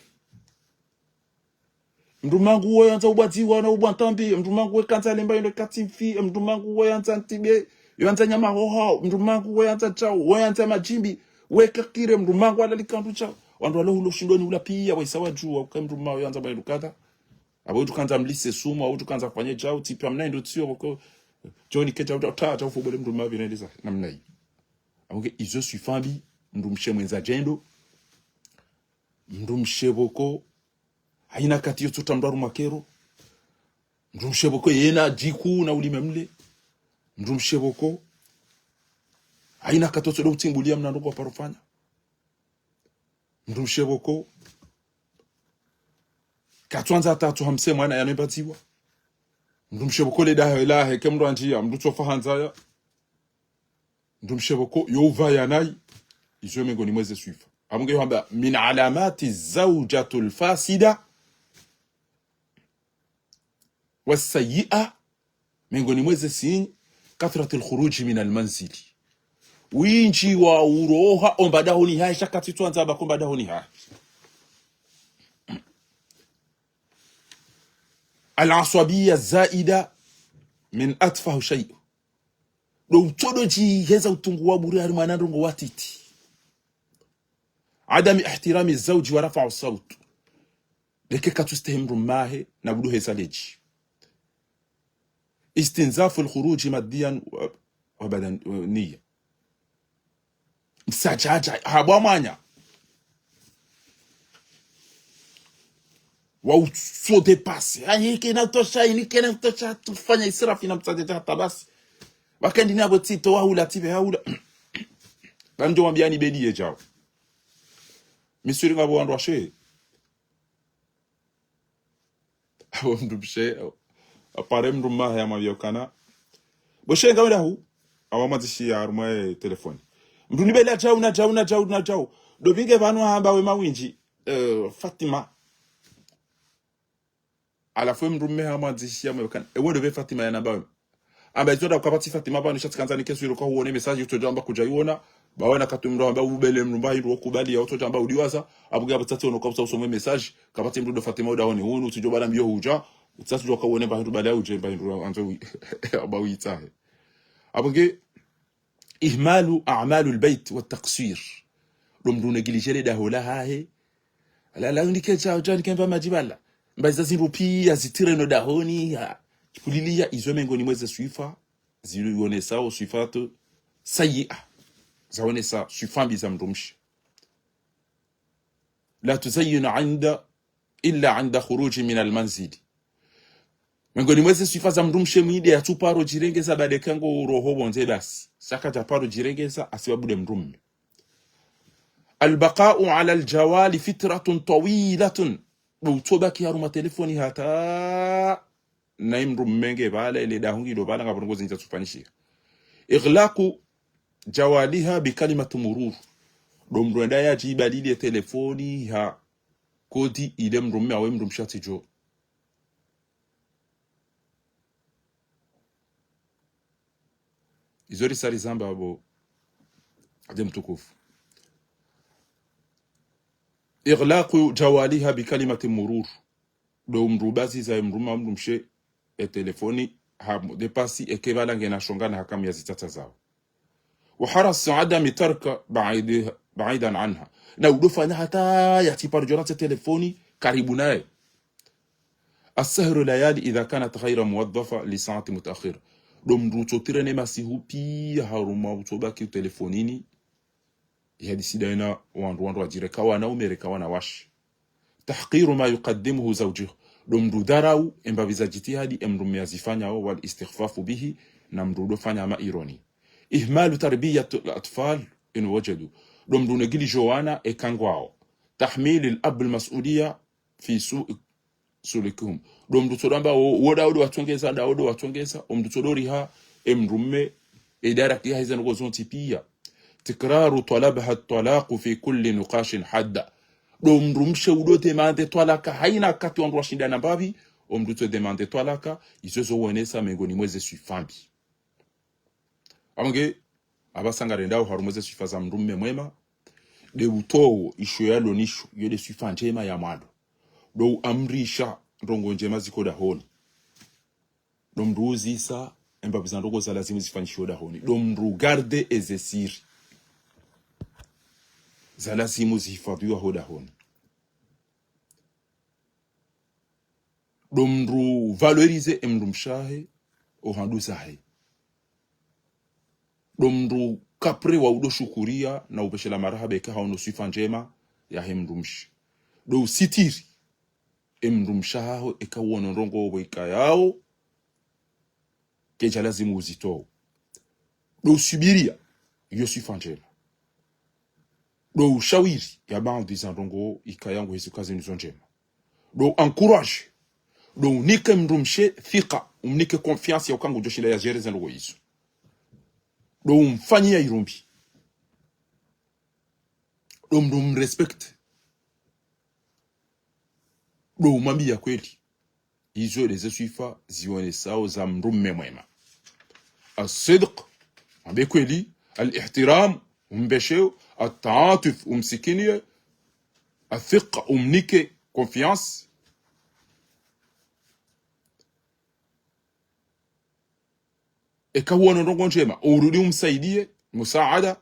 Mdumangu we yanza ubatiwa na ubantambi, mdumangu we kanza lemba yone katifi, mdumangu we yanza ntibe, yanza nyama hoha, mdumangu we yanza chao, we yanza majimbi, we kakire mdumangu wala likandu chao. Wandu wala hulo shindoni ula pia wa isawa juwa, uka mdumangu yanza bayi lukata. Aba utu kanza mlise sumu, au utu kanza fanye chao, tipi amna ndo tiyo wako, joni kecha uta chao fubole mdumangu vineleza, namna hii. Amuke izo suifambi, mdumshe mwenza jendo, mdumshe boko, haina katiyo tuta mdaru makero. Mdumsheboko yena jiku na ulimemle. Mdumsheboko haina katiyo tuta utimbulia mnando kwa parofanya. Mdumsheboko katuanza tatu hamse mwana ya nebatiwa. Mdumsheboko le dahe ilahe kemdo anjia mdutofa hanzaya. Mdumsheboko yova yanai izo mengoni mweze suifa. Amunge yuhamba min alamati zawjatul fasida والسيئة miongoni mweze si kathrat alkhuruj min almanzil winji wa uroha ombadaho ni hai shakati tuanza bakombadaho ni hai العصبية الزائدة من أتفه شيء لو تدوجي هذا التنقوا بريار ما نرنقوا واتيتي عدم احترام الزوج ورفع الصوت لكي كتستهم رماه نبلوه ساليجي استنزاف الخروج ماديا وبدنيا msajaja habamanya wa uso depase ayike na tosha inike na tosha tufanya israfi na msajaja hata basi wakandi nabo tito wa hula tibe haula banjo mwambiani bedie jao misuri ngabo wandu washe abo ndubshe apare mruma ya mavyokana boshe ngawenda hu awamazishi ya aruma telefoni mduni bela jao do binge banu hamba we mawinji Fatima ala fwe mrume amazishi ya mavyokana ewodo be Fatima ya nabawe amba izoda ukabati Fatima banu shatikanzani kesu iluka huone message utojamba kujaiona bawana katumro amba ubele mrumba hiru okubali ya utojamba udiwaza abuga batati onokabusa usomwe message kabati mrudo Fatima udaone hunu utujobala mbio huja utatu joka wone bahindu bale uje bahindu anzo abawitahe abunge ihmalu a'malu albayt والتقصير domdu negligere da hola hahe ala ndike chao jani kemba majibala mbaza zirupi azitire no dahoni kulilia izo mengoni mweze suifa zione sao suifato sayia zaone sa suifambi za mrumshi la tuzayyin 'inda illa 'inda khuruj min almanzil miongoni mweze sifa za mrumshe mwide ya tuparo jirengeza bade kango roho bonze basi saka taparo jirengeza asibabude mrumme albaqa'u ala aljawali fitratun tawilatun butobaki haruma telefoni hata na mrummenge bala ile dahungi do bala ngabongozi nitatufanishia ighlaqu jawaliha bi kalimatu murur domrenda ya jibadili telefoni ha kodi ile mrumme awe mrumshati jo izori sari zamba abo adem tukufu ighlaqu jawaliha bi kalimati murur do mrubazi za mruma mrumshe telefoni ha depasi ekebala ngena shongana hakamu ya zitata zao wa haras adam tarka baidan anha na udofanya hata yatipar jonate telefoni karibu naye السهر ليالي إذا كانت غير موظفة لساعة متأخرة do mndu utotirene masihupi haruma utobaki telefonini yadisida ina wandu wajireka wana umereka wana washi tahqiru ma yuqaddimuhu zawjuhu do mndu darau embaviza jitihadi emndu meazifanya wal istighfafu bihi na mndu do fanya ma ironi ihmalu tarbiyat al-atfal in wajadu do mndu negili jowana ekangwao tahmil al-ab al-mas'uliyya fi sulikum do mndu todamba wodaudi watongeza daudi watongeza mndu todoriha emrumme idara kiha hizo ngozonti pia tikraru talabaha at-talaq fi kulli nuqashin hadda do mndu mshe udo demande twalaka haina kati wandu washindana mbavi mndu to demande twalaka isozo wonesa mengoni mweze suifambi amange abasangare ndao harumweze suifaza mndumme mwema de utowo isho yalo nisho yode suifanje ya mwado do amrisha ndongo njema zikoda honi do mndu uzisa embabiza ndongo za lazima zifanyishwe da honi do mndu garde ezesiri za lazima zihifadhiwa hoda honi do mndu valorize mndu mshahe ohandu zahe do mndu kapre wa udo shukuria na upeshela marahaba ka hauno sifa njema ya mndu mshi do sitiri mndu mshaho ekawona ndongo obweka yao keja lazima uzitoe do subiria yo sifa njema do ushawiri ya baadhi za ndongo ikayangu hizo kazi nizo njema do encourage do unike mndu mshe thika umnike confiance ya ukangu joshila ya jereza ndongo hizo do umfanyia irumbi do mndu mrespect do umambia kweli hizo leze sifa zione sao za mndu mwema الصدق ambe kweli al-ihtiram umbesheo التعاطف umsikinie الثقة umnike confiance ekahuwa ndongo njema urudi umsaidie musaada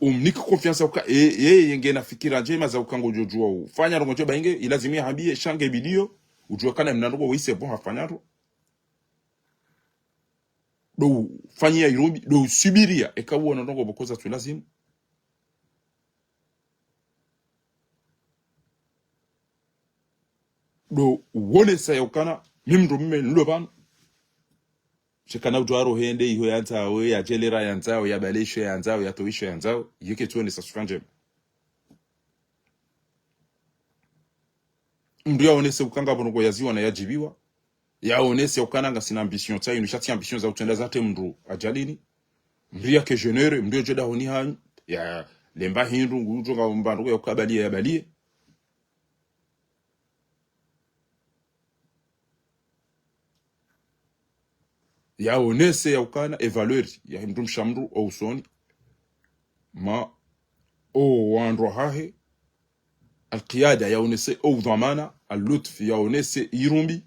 umnike confiance uka yeye ngena fikira njema za ukango jojua ufanya ndongo njema inge ilazimia habie shange bidio ujua kana mnandongo wise bon hafanyaro do fanyia irumbi do subiria ekahuwa ndongo bokoza tu lazima do wone sayokana mimdo mme nloban chekana utwaro hende iho yanzawe ya jelera yanzawe ya balesho yanzawe ya toisho yanzawe yeke tuone sasufanje ndio onese ukanga bongo yaziwa na yajibiwa ya onese ukananga sina ambition tsa inu shati ambition za utenda zate mndu ajalini mbia ke jeuneur ndio joda honi han ya lemba hindu ngujonga mbando ya kubalia ya balie ya onese ya ukana evaluer ya mndu mshamru au usoni ma o wandro hahe alqiyada ya onese au dhamana alutf ya onese irumbi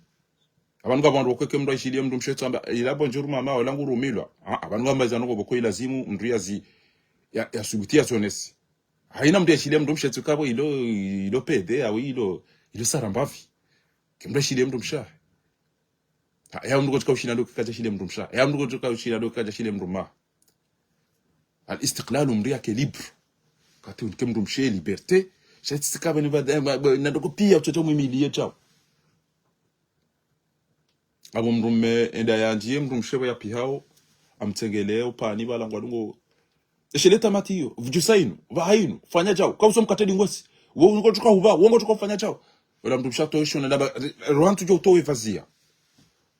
abantu abantu kokeke mndu aishilie mndu mshetso amba ilabo njuru mama wala ngurumilwa abantu ngamba ngo boko ilazimu mndu yazi ya subutia sonesi haina mndu aishilie mndu mshetso kabo ilo pede au ilo sarambavi kimndu aishilie mndu mshahe ya mndu kotika ushina ndo kaja shile mndu mshahe ya mndu kotika ushina ndo kaja shile mndu ma al istiqlal mndu yake libre kati unke mndu mshe liberté shati sikaba ni na ndo pia utoto mwimilie chao abo mrume enda yanjie mndu mshebo ya pihao amtengeleo pani balangwa dungo esheleta matiyo vujusainu vahainu fanya chao kauso mkatedi ngosi wo ngo tuka huba wo ngo tuka fanya chao wala mndu mshato isho na daba rohantu jo towe vazia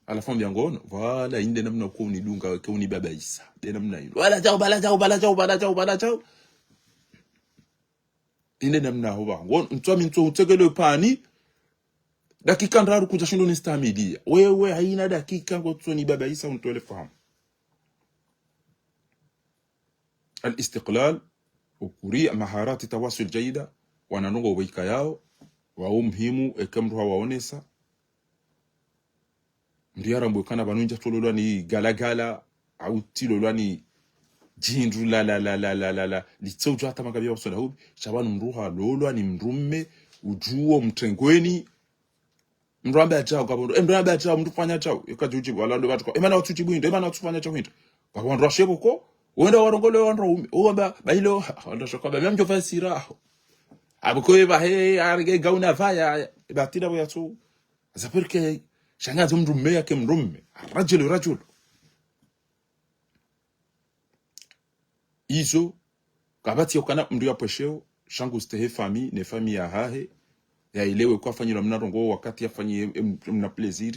ala fambia ngono wala inde namna ko unidunga ke unibaba isa de namna hilo wala chao inde namna huba ngono ntwami ntwo utegele pani dakika ndaru kuja shindo ni stamidia wewe haina dakika ngotso ni baba isa untole fahamu الاستقلال وكوري مهارات التواصل جيدة wananongo wika yao wa muhimu ekamru hawaonesa ndiara mbwekana banunja tololwa ni galagala au tilolwa ni jindu la litsojo hata makabia wasona hubi shabanu mruha lolwa ni mrumme ujuo mtengweni mrambe chao kabondo mrambe chao mtu fanya chao yakajuji wala ndo watu emana watu bwindo emana watu fanya chao hinto kwa wandu shebo ko wenda warongole wandu uomba bailo ndo shoka ba mjo fasira abuko eba he arge gauna vaya batida bo yatu za perke shangazo mrume yake mrume rajul izo kabati yokana mndu ya pesheo shangu stehe famille ne famille ya hahe ya ilewe kwa fanyira mnarongo wakati yafanyi mna plaisir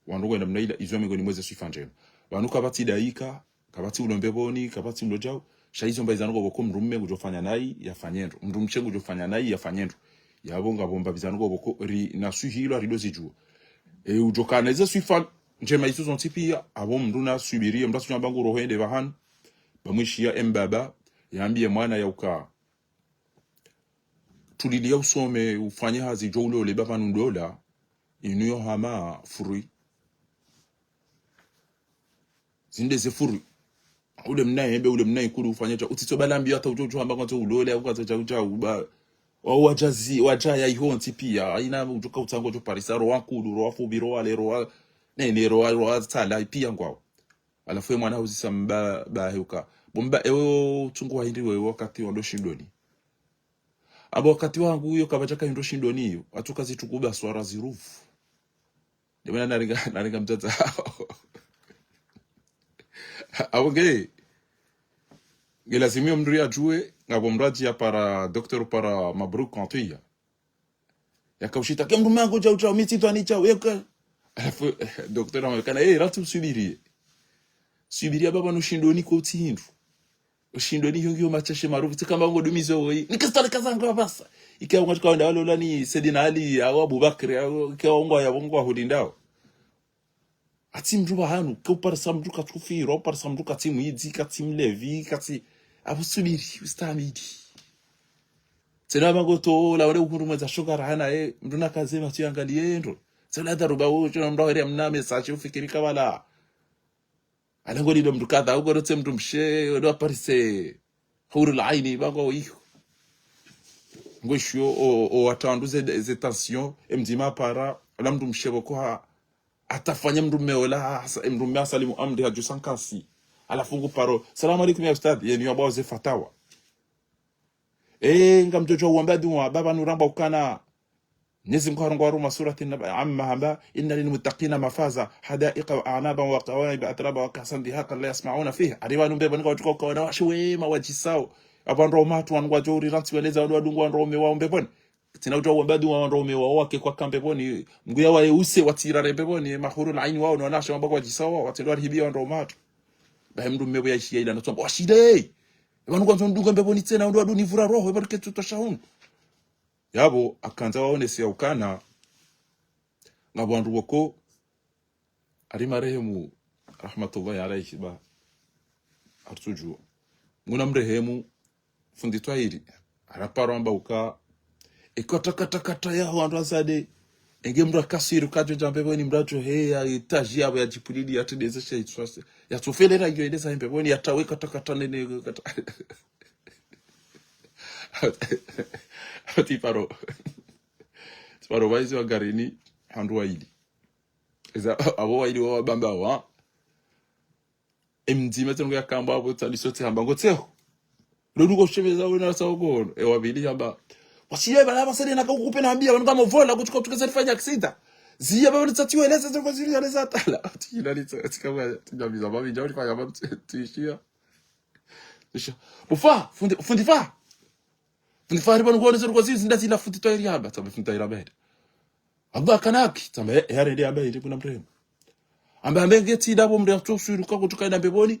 wandogo na mnaila izo migoni mweze swifanjeno wanuka bati daika kabati ulombeboni kabati mlojao shaizo mba izango boko mrume kujofanya nayi yafanyendo mrumche kujofanya nayi yafanyendo yabonga bomba bizango boko ri na suhilo ridozi juu ujokana izo swifan njema izo zontipia abo mruna subirie mdasu nyambangu rohende bahan bamwishia embaba yambie mwana ya uka tulilia usome ufanye hazi jolo le baba ndola inuyo hama furui zinde ze furui ule mnaye kulu ufanye cha utito balambi hata ujojo hamba kwanza ulole au kwanza cha uba o wajazi wajaya ihonti pia aina ujoka utango jo parisaro wankulu ro afubiro wale ro nene ro tsala pia ngwao alafu mwana uzisamba ba huka bomba ewo tungu wahindiwe wakati ndo shindoni abo wakati wangu huyo kabachaka ndo shindoni hiyo atukazi tukuba swara zirufu ndio naringa mtata awonge gelazimio mndria jue ngabo mraji ya para doctor para mabruk kantia yakaushita kemdu mango jao mitito anicha weka alafu doctor amekana ratu subiria baba no shindoni ko tindu ushindoni yongyo machashe marufu kama ngo dumizo woi nikastale kazanga basa ikawa ngatika wanda walo lani Sedina Ali au Abubakar au ikawa ya bongo hudindao ati mruba hanu ko parsa mruka tukufiro parsa mruka timu yidi katim levi kati abusubiri ustamidi tena bangoto la wale ukuruma za shogara hana mruna kazema tuangalie ndo tena daruba ucho mndawere mname sachi ufikirika wala alango lido mdukadha ugo rote mdumshe ndo aparise huru aini bango hiyo ngosho o atanduze ze tension mdima para la mdumshe boko atafanya mdume wala mdume asalimu amri haju sankasi alafungu paro salamu alaykum ya ustad yeni wabaze fatawa ngamjojo wambadu wa baba nuramba ukana نزم قارن قارو سورة النبأ عما هبا إن للمتقين مفازا حدائق وأعنابا وقوائب أترابا وكأسا دهاقا لا يسمعون فيه أريوان بيبا نقول تكوكا ونواشوي ما وجيساو أبان رومات وان وجوري رانتي وليزا ودوان وان رومي وان بيبون تناوجا وبادو وان رومي وواكي كوكام بيبوني مغيا ويوسي واتيرا بيبوني محور العين وان وناشا وان بقوا جيساو واتلوار هبي وان رومات بهم مبو يشي إلا نتوان واشيدي وان وان دوغان بيبوني تينا ودوان نفورا روح وبركة تتشاون yabo akanza waonesi ya ukana ngabwandu wako ari marehemu rahmatullahi alayhi ba artuju nguna mrehemu fundi twairi araparo amba uka ikotakata ya wandu azade enge mra kasiru kajo jambe ni mrajo ya itaji yabo ya jipulidi ya tudezesha itwase ya tufelera hiyo edesa hembe boni yataweka takata nene tiparo waizi wa garini handu waili eza abo waili wa bamba wa mzima tengo ya kamba abo talisote hamba ngotseho loduko shebeza wena sawogono wabili hamba wasiye bala basali na kukupe na ambia kama vola kutuka tukazifanya accident zia baba tsatiwe lesa ziko zili ya lesa tala tina litsa kama tinyabiza babi jawli fanya babu tuishia ufa fundi fa nifari banu gone zero kwazi ndati la futi tayari haba tabe futi tayari haba Allah kanaki tabe yare dia haba ndi kuna mremo ambe ngeti dabo mre tsosuru ka kutuka ina beboni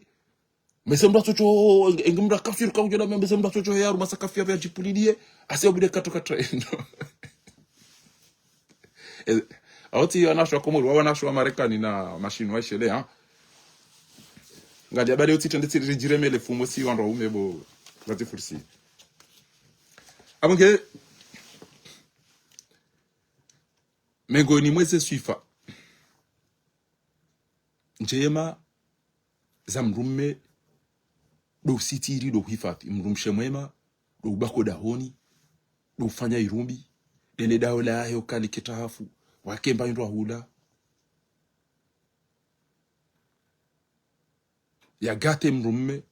mesemba tsocho engimra kafir ka kujona mesemba tsocho yaru masakafia vya jipulidie asio bude katoka trendo awati anashwa komuru wanashwa Marekani na machine wa shele ha ngadi abade uti tendeti rijireme le fumo si wanro umebo lati fursi abonge mengoni mweze swifa njema za mrume do sitiri do hifati mrumshe mwema do bako dahoni do fanya irumbi dene daola ayo kali kitahafu wakemba indwa hula ya gate mrumme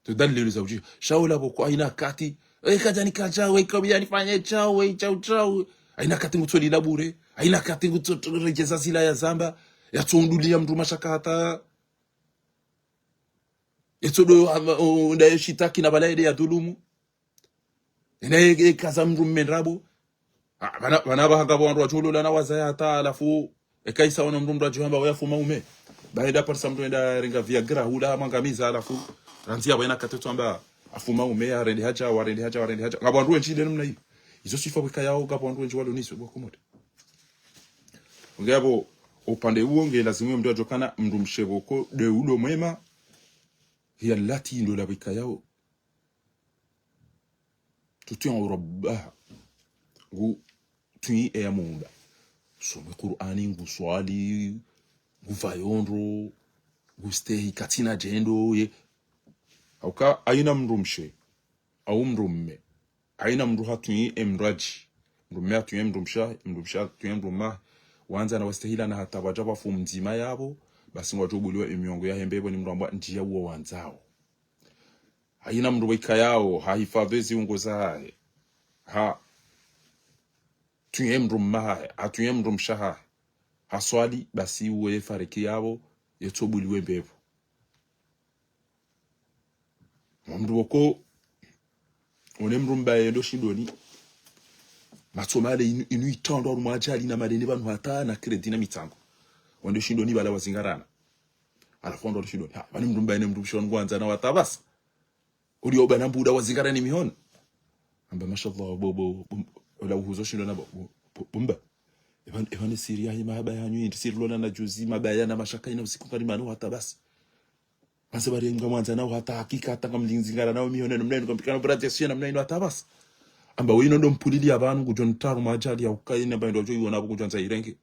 to dalile za uji shaula boko aina kati kaja nikajawe kabia nifanye chawe chau aina kati ngutoli labure aina kati ngutorejeza zila ya zamba ya tsondulia mndu mashaka hata etsodo ndaye shitaki na balaide ya dhulumu ene kaza mrumme rabo bana bahanga bondu wacholola na wazaya hata alafu ekaisa wana mndu ajihamba wayafuma ume baada par samdo enda renga viagra hula mangamiza alafu ranzia bwana katetu amba afuma ume arende hacha ngabondu enchide namna hiyo izo sifa bika yao ngabondu enchi walo niso boko moto ngabo upande huo nge lazima mndu ajokana mndu msheboko de ulo mwema hiya lati ndo la bika yao tution rabba ngu tuni e amunda some Qur'ani ngu swali nguvayondro gustehi katina jendo ye auka aina mrumshe au mrumme aina mru hatuni emraji mrumme hatuni mrumsha hatuni mrumma wanza na wastehila na hata wajaba fu mzima yabo basi ngwajobuliwa emyongo ya hembebo ni mramba njia uo wanzao aina mruweka yao haifadhezi ungoza ha tuye mrumma atuye mrumsha haswali basi uwe fariki yabo yetobuliwe mbebo mndu wako one mrumba yendo shindoni matsomale inu itando ru majali na madeni bantu hata na credit na mitango wando shindoni bala wazingarana alafondo ru shindoni ha bani mrumba yene mrumsho ngwanza na watabasa uri obana mbuda wazingarana mihon amba mashallah bobo wala uhuzo shindona bomba Evan Syria hima mabaya hanyu sirlona na juzi mabaya na mashaka ina usiku kalimano hata basi basi bari ngamwanza nao hata hakika hata ngamlingzingara nao mihone nomneno kompikana protection na mneno hata basi amba wino ndo mpulili abantu kujontaru majali ya ukaine bando jo yona kujonza irenge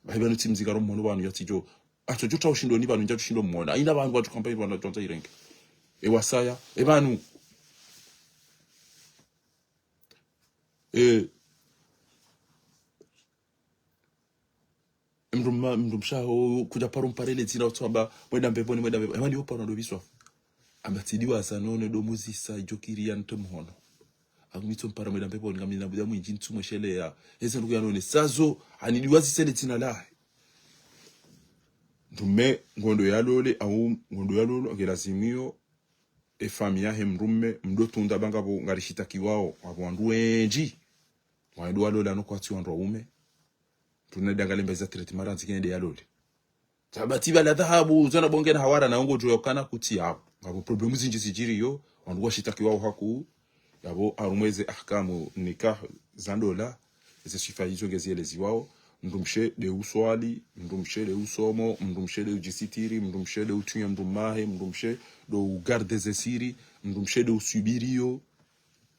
bahibano timzingaro mmono banu yatijo acho jota ushindo ni banu njatu shindo mmona ina bantu watu campaign banu jonza irenge wasaya banu mrumshaho kuja parumparele zina utamba mwenda mbeboni mwenda yopa na dobiswa ambatidiwa sanone do muzisa jokiria ntomhono agumito mpara mwenda mbeboni ngamina buda mwinji ntumweshele ya eze ndugu yanone sazo anidiwazi sele tina la ndume ngondo yalole au ngondo yalolo ngelazimio famia he mrumme mdotunda banga bo ngarishitaki wao abandu enji waidu walola no kwati wandu ume tunadangale mbeza treatment nzikende yalole tabati bala dhahabu zona bonge na hawara na ngo joyokana kuti hapo ngabo problemu zinji zijiri yo wandu washitaki wao haku yabo arumweze ahkamu nikah zandola zisifa hizo gezielezi wao mndumshe de uswali mndumshe de usomo mndumshe de ujisitiri mndumshe de utunya mndumahe mndumshe do garde zesiri mndumshe de usubirio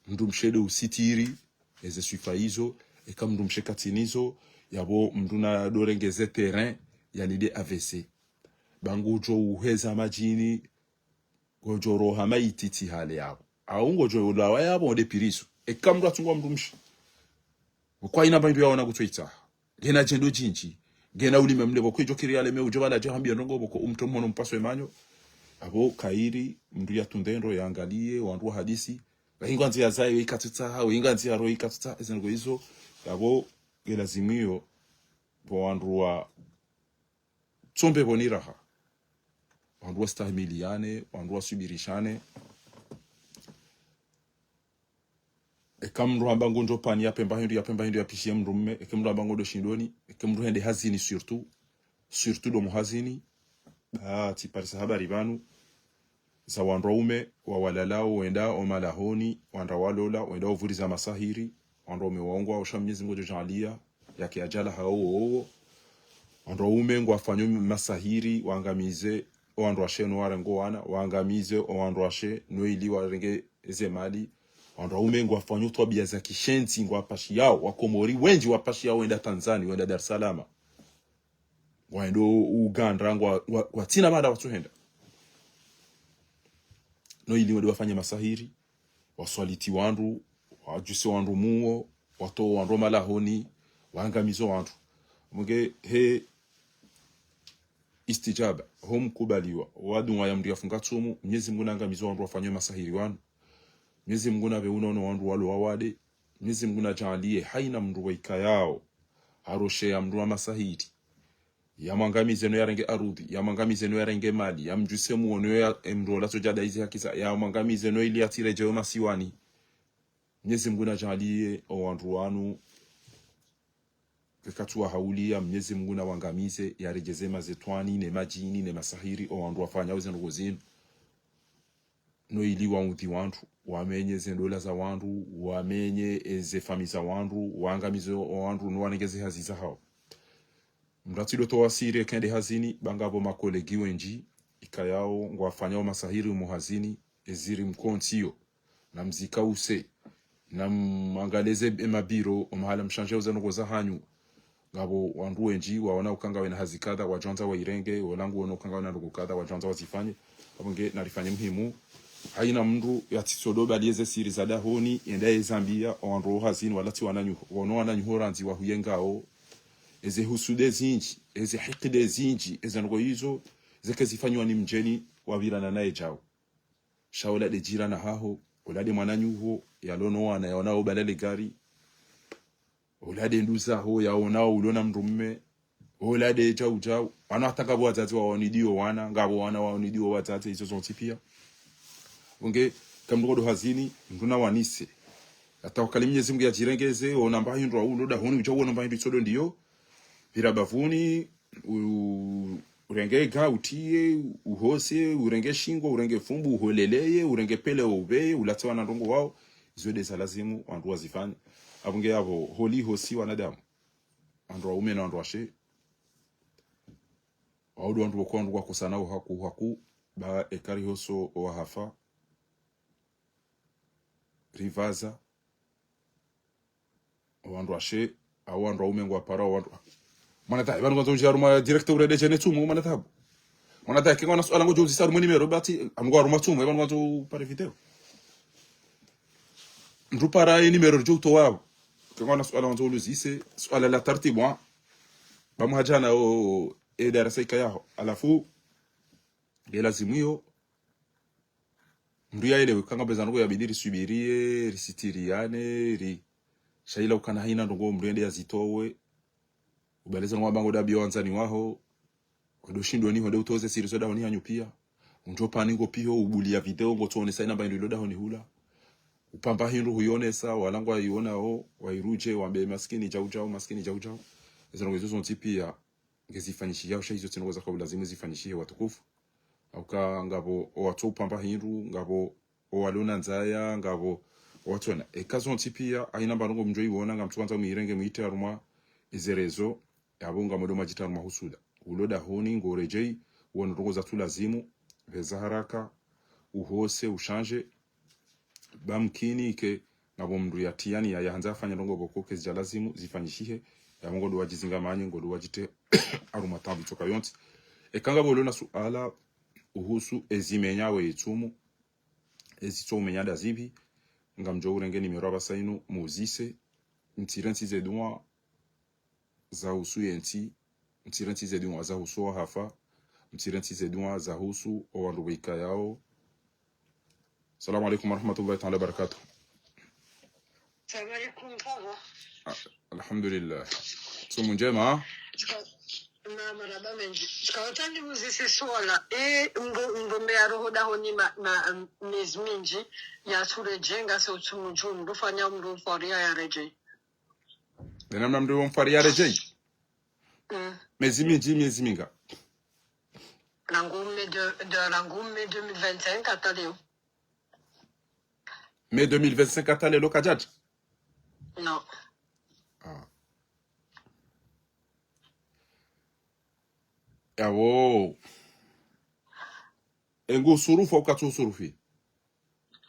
mndumshe de usitiri zisifa hizo kama mndumshe katinizo yabo mnduna dorengeze terrain ya lide AVC bangujo uheza majini gojoro hamaititi hale yabo aungojo ulawa yabo de piriso kamra tungwa mndumshe kwa ina bandu yaona kutwita gena jendo jinji gena ulime mlebo kwejo kiriale me ujobala je hambia ndongo boko umtomono mpaso emanyo abo kairi mndu ya tundendo yaangalie wandu hadisi bahinganzi ya zayo ikatuta hao inganzi ya roi ikatuta ezengo hizo abo gelazimio bo wandu wa tsombe boniraha wandu wa stahimiliane wandu wa subirishane ekamru hamba ngonjo pani ya pemba hindu ya pishia mrumme ekamru hamba ngodo shindoni ekamru hende hazini surtout do muhazini ti parisa habari banu za wanroume wa walalao wenda omalahoni wanda walola wenda ovuriza masahiri wanroume waongwa oshamnyezi ngojo jalia yake ajala hao wanroume ngo afanyo masahiri wangamize wandu ashe no warengo wana wangamize wandu ashe no ili warenge ezemali wanaume ngo afanyo tabia za kishenzi ngo apashi yao wakomori wengi wapashi yao wenda Tanzania wenda Dar es Salaam waendo Uganda ngo watina mada watuhenda no ili wende wafanya masahiri waswaliti wandu wajuse wandu muo wato wandu malahoni waangamizo wandu munge he istijaba hom kubaliwa wadu wa yamri afunga tsumu Mwenyezi Mungu nangamizo wandu wafanywe masahiri wanu Mwenyezi Mungu nabe unono wandu walo wawade Mwenyezi Mungu najalie haina mndu waika yao haroshe ya mndu wa masahiri ya mwangamize no yarenge arudhi ya mwangamize no yarenge mali ya mjuse muono ya mndu la sojada hizi hakisa ya mwangamize no ili atire jewe masiwani Mwenyezi Mungu najalie wandu wanu kakatua hauli ya Mwenyezi Mungu na wangamize ya rejeze mazetwani ne majini ne masahiri wandu wafanya uze ngozini no ili waudhi wandu wamenye zendola za wandu wamenye eze famisa wandu wangamize wandu no wanegeze haziza hao mratilo to wasire kende hazini bangabo makolegi wenji ikayao ngwafanya masahiri muhazini eziri mkontio na mzika use na mangaleze mabiro omahala mshanje uze ngoza hanyu ngabo wandu wenji waona ukanga wena hazikada wajonza wa irenge olangu wono ukanga wena ndukada wajonza wazifanye abonge narifanye muhimu haina mndu yatsodoba lieze siri za dahoni enda Zambia wandu hazini walati wananyu wono wananyu horanzi wa huyengao eze husude zinji eze hikide zinji eze ngo hizo zeke zifanywa ni mjeni wabirana naye jao shaula de jirana haho ulade mwananyu ho yalono wana yaonao balale gari ulade nduza ho yaonao ulona mrumme ulade jao wanataka wazazi waonidio wana ngabo wana waonidio wazazi hizo zonti pia unge kamdodo hazini nduna wanise atawakali Mwenyezi Mungu yajirengeze ona mbayo ndo uloda honi ujo ona mbayo bitsodo ndiyo birabavuni urenge utie uhose urenge shingo urenge fumbu uholeleye urenge pele ube ulatwa na ndongo wao zode za lazimu wandu wazifanye abunge yabo holi hosi wanadamu andu waume na andu washe waudu andu wakondu wakosana haku ba ekari hoso ohafa rivaza wandu washe au wandu waume ngwa para wandu manata banu kwanza ujaruma director urede chene tumu manata manata kingona swala ngojo uzisaru mweni mero bati amgwa ruma tumu banu kwanza pare video ndupara ni mero joto wao kingona swala ngojo uluzise swala la tartibu bamhajana o darasa ikayaho alafu lazima hiyo ndio ile kanga bezango ya bidiri subirie risitiriane ri shaila ukana haina ndongo mrende yazitowe ubaleza no mabango da bionza ni waho kodoshindo ni hode utoze siri soda honi hanyu pia unjopa ningo pio ubulia video ngo tone saina ba ndio da honi hula upamba hindu huyonesa walangwa iona o wairuje wambe maskini jau maskini jau ezo ngo zo tipia ngezifanyishia usha hizo tinoza kwa lazima zifanyishie watukufu au ka ngabo watu upamba hindu ngabo walona nzaya ngabo watona ekazo tipia aina bango mjoi wona ngamtwanza mirenge muite aruma izerezo yabunga modo majita mahusuda uloda honi ngorejei wona rongoza tu lazimu veza haraka uhose ushanje bamkini ke ngabo mndu yatiani yahanza afanya rongo bokoke zija lazimu zifanyishihe yamongo do wajizinga manye ngodo wajite aruma tambi toka yonti ekanga bolona suala uhusu ezimenya weitumu ezitsomenya dazibi ngamjo urengeni miraba sainu muzise ntirensi zedwa za husu yenti ntirensi zedwa za husu hafa ntirensi zedwa za husu owanduika yao. Assalamu alaykum warahmatullahi ta'ala barakatuh. Assalamu alaykum baba. Alhamdulillah. Sumu njema. Na maraba menji. Tukawatani muzise swala ngombe ya roho daho ni mezminji ya turejenga so tumujundu fanya mru faria ya reje. Nena mru faria reje. Miezi minga. Langume 2025 ataleo. Mai 2025 ataleo kajaji? Non. Yawo. Engo surufu au katu surufi?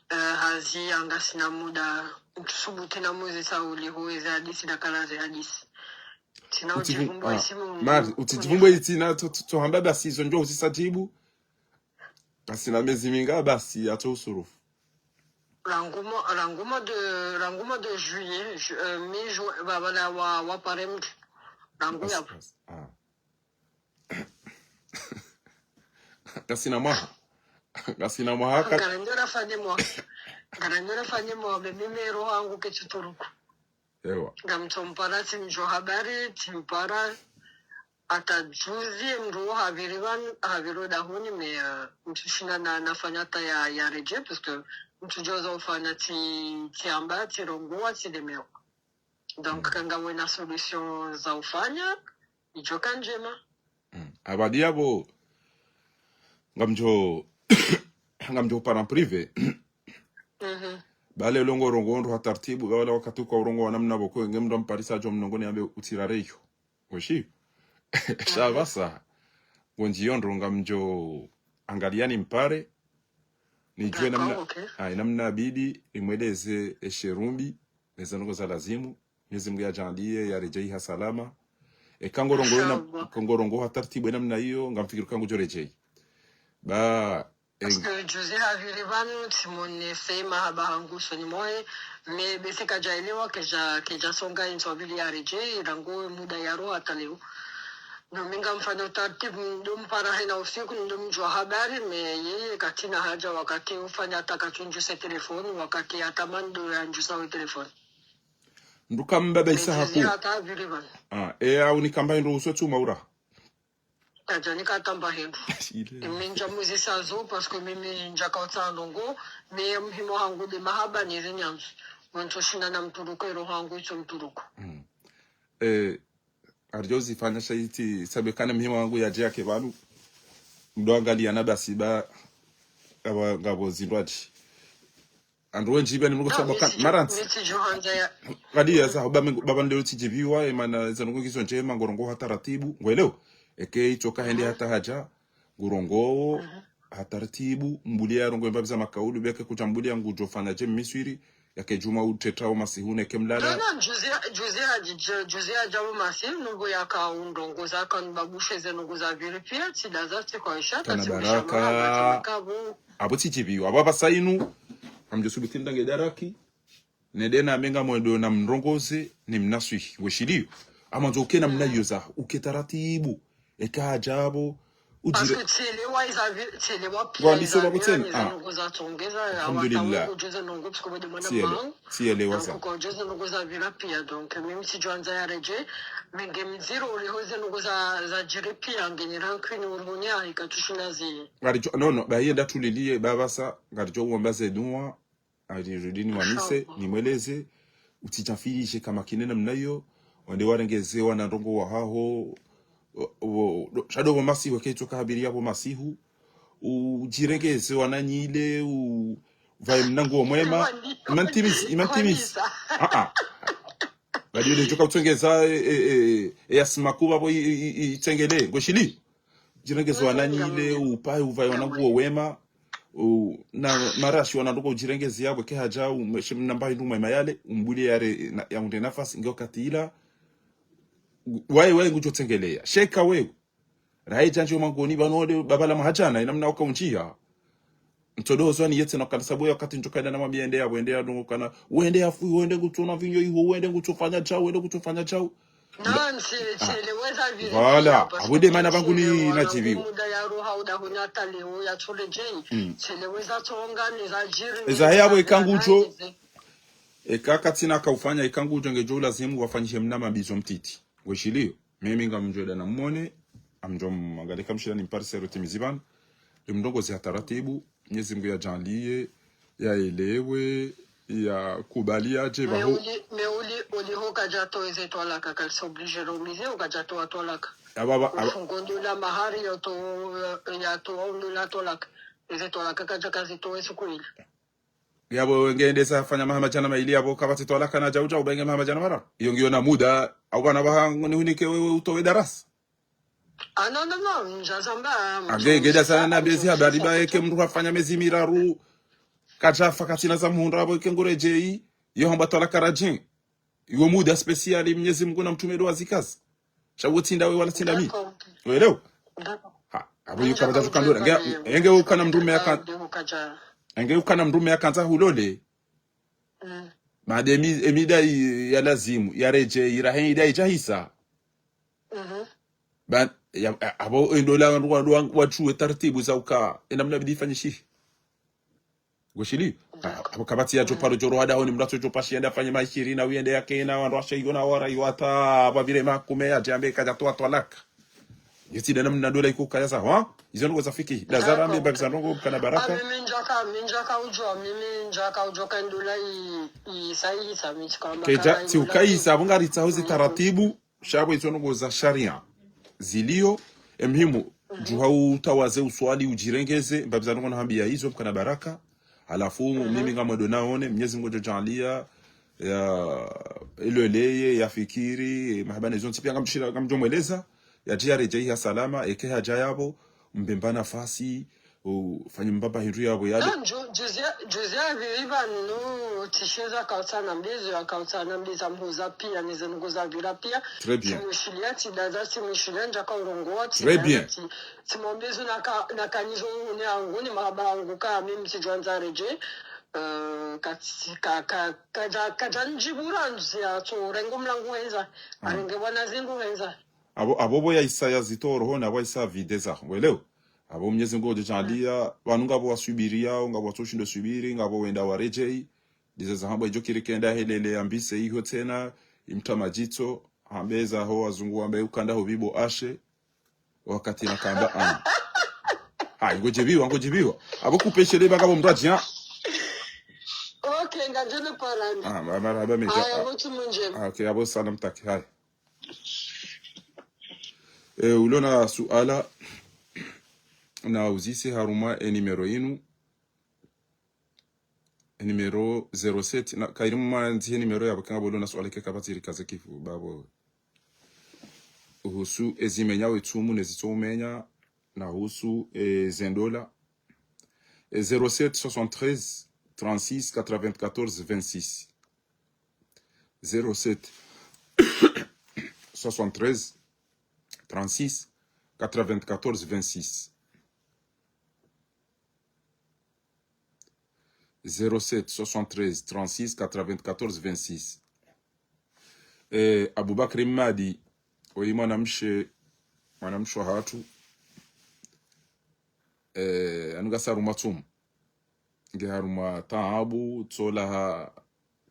Hazi anga sina muda utusubuti na mwezi sauli huwezi hadisi na kalaze hadisi. Tina ujivumbwa isimu mari, utijivumbwa itina tuhamba basi izo njo usisatibu basi na mezi minga basi ato usurufu. Ranguma de juillet, mai juin, babala wa paremtu. Nangu yapo. Kasina mwaha kat. Garanjora fanye mwa mimi roho yangu kechuturuku. Ewa. Ngamtompara timjo habari timpara atajuzi mruo haviroda huni me mtushina nafanya ta ya reje parce que mtujoza ufanya tiamba tirongoa tidemeo. Donc kanga wena solution za ufanya ijoka njema. Abadiabo ngamjo para privé. Bale longo rongo hatartibu wala wakati kwa urongo wanamna boko ngemdo mparisa jo mnongoni ambe utirareyo. Oshi. Shabasa. Gonjiondro ngamjo angaliani mpare nijue namna namna bidi imweleze esherumbi nezanongo za lazimu Mwenyezi Mungu ajalie ya rejei hasalama kangorongo hatartibu namna hiyo ngamfikiru kangu jo rejei ba parce que Jose havirivanu timone sema haba hangu soni moe me bese kajaelewa keja songa inswabili ya rejei rango muda ya roho ataleo na minga mfano taratibu ndo mpara hina usiku ndo mjua habari me yeye katina haja wakati ufanya atakachunjuse telefoni wakati atamando ya njusa we telefoni nduka mbaba isa haku au nikamba ndo uswetu maura tajani katamba hendu minja muzi sazo parce que mimi njaka otandongo me mhimo hangu de mahaba ni zinyanzu wanto shina na mturuko ero hangu icho mturuko arjozi fanya shaiti sabe kana mhimo wangu ya jake banu ndo angalia na basi ba ngabo zindwaji andro njibe ni mko sababu maranti kadi ya sababu baba ndio tijibiwa imana zanungu kiso njema ngorongo hataratibu ngweleo eke itoka hende hata haja ngorongo hataratibu mbulia rongo mbabiza makaulu beke kutambulia ngujo fanya je miswiri yake juma utetao masihune kemlala no Jose ajabu masihu nungu yaka undongo zaka nbabushe zenungu za vile pia tidazati kwa ishata baraka abo tijibiwa baba sainu amjosubitin ndange daraki nedena menga mwendo na mrongoze ni mnaswi weshilio ama njoke na mnayoza uketaratibu eka ajabu ujire parce que telewa telewa kwa ndiso bakuteni za tongeza alhamdulillah kujoza nungu psiko de mwana sielewa sa kujoza nungu za vila pia donc mimi si joanza ya reje menge mziro ulihoze nungu za jire pia ngeni rankwini uruhunya ikatushinazi no bayenda tulilie babasa ngarijo uombaze dua adirudini wanise nimweleze utichafirishe kama kinena mnayo wande warengezewa na ndongo wa haho shado wa masihu kecho kahabiri yabo masihu ujirengeze wananyile vai mnangu wa mwema imantimis badi ile joka utengeza yasmaku babo itengele ngoshili jirengeze wananyile upai uvai wanangu wa wema na marashi wananduko ujirengezi yabo ke haja namba induma mayale umbuli yare ya unde nafasi ngio katila wewe ngujotengelea sheka wewe rai janjo mangoni banode babala mahajana inamna wakaunjia mtodozo ni yetse nakalisabu wakati njokaenda na mwambia endea wendea ndo kana uende afu uende gutona vinyo hiyo uende gutofanya chao nansi cheleweza vile wala abude mana banguni najibiwa muda ya roha udahonyata leo ya chole jei cheleweza tonga ni za jiri eza yabo ikangujo ekakatina kaufanya ikangujo ngejo lazimu wafanyishe mnama bizo mtiti weshilio mimi ngamjoda na mmone amjom angalika mshira ni parsero timiziban limndongo zi taratibu Mwenyezi Mungu ajalie yaelewe ya kubalia je baho meuli hoka jato eze tola kaka s'oblige romize hoka jato atola ababa ngondo la mahari ya to la tola eze tola kaka jakazi to esukuli yabo ngende safanya mahama jana maili yabo kabati tola kana jauja ubenge mahama jana mara iyo ngiona muda au kana bahangu ni hunike wewe utowe darasa no njazamba ngeda sana na bezi habari baeke mtu afanya mezi miraru kajafa katina za muhunda abo ikengorejei yo hamba tola karajin yo muda speciali Mwenyezi Mungu na mtume do azikazi shawotinda wewe wala tinda mi wewe abo yukaba tukandora ngenge ukana mndume akanja enge ukana mndume akanza hulole mademi emida ya lazimu ya reje irahe ida ijahisa ban ya abo endola watu taratibu za uka namna bidi fanye shi goshili abo kabati ya joparo joro hada honi mrato jopashi enda fanye maishiri na uende yake na wanrasha yona wara yuata babire makume ya jambe kaja toa twalaka yeti dana mna dola iko kaya sawa izo ngo zafiki dazara mbe bakzanongo kana baraka mimi njaka ujo kandola I sai samich kama keja ti ukai sabungari tauzi taratibu shabo izo ngo za sharia zilio emhimu juhau tawaze uswali ujirengeze mbabizanongo na hambia hizo kana baraka alafu mimi ngamo donaone Mwenyezi Mungu jalia ya iloleye ya fikiri mahabana hizo pia ngamshira ngamjomweleza ya jiare jaiha salama eke haja yabo mbemba nafasi ufanye mbaba hindu yabo yale juzia viva no tisheza kautana mbiza mbuza pia nizenguza vila pia très bien timushilia tidaza timushilia njaka urongoa très bien timombezu na kanizo une angu ni mahaba angu kaa mimi tijuanza reje kaja njibura nzia to rengo mlangu wenza arenge wana zingu wenza abo ya Isaya zitoro hona wa Isa videza weleo abo Mwenyezi Mungu jalia banunga bo wasubiria ngabo watoshindo subiri ngabo wenda warejei diza zahamba ijokire kenda helele ambise hiyo tena imtamajito ambeza ho wazungu ambaye ukanda ho bibo ashe wakati na kamba ngojebiwa abo kupeshele bagabo mrajia okay ngajele parani marhaba meja okay abo salam taki hai ulona suala na uzisi haruma numero yinu numero 07 na kairimu manzi numero ya bakanga bolona suala ke kabati rikaze kifu babo husu ezimenya wetumu nezitomenya na husu zendola 07 73 36 94 26 07 73 36 94 26 07 73 36 94 26 Abubakar Madi oyi mwanamshe hatu anuga saruma tum nge haruma taabu tsola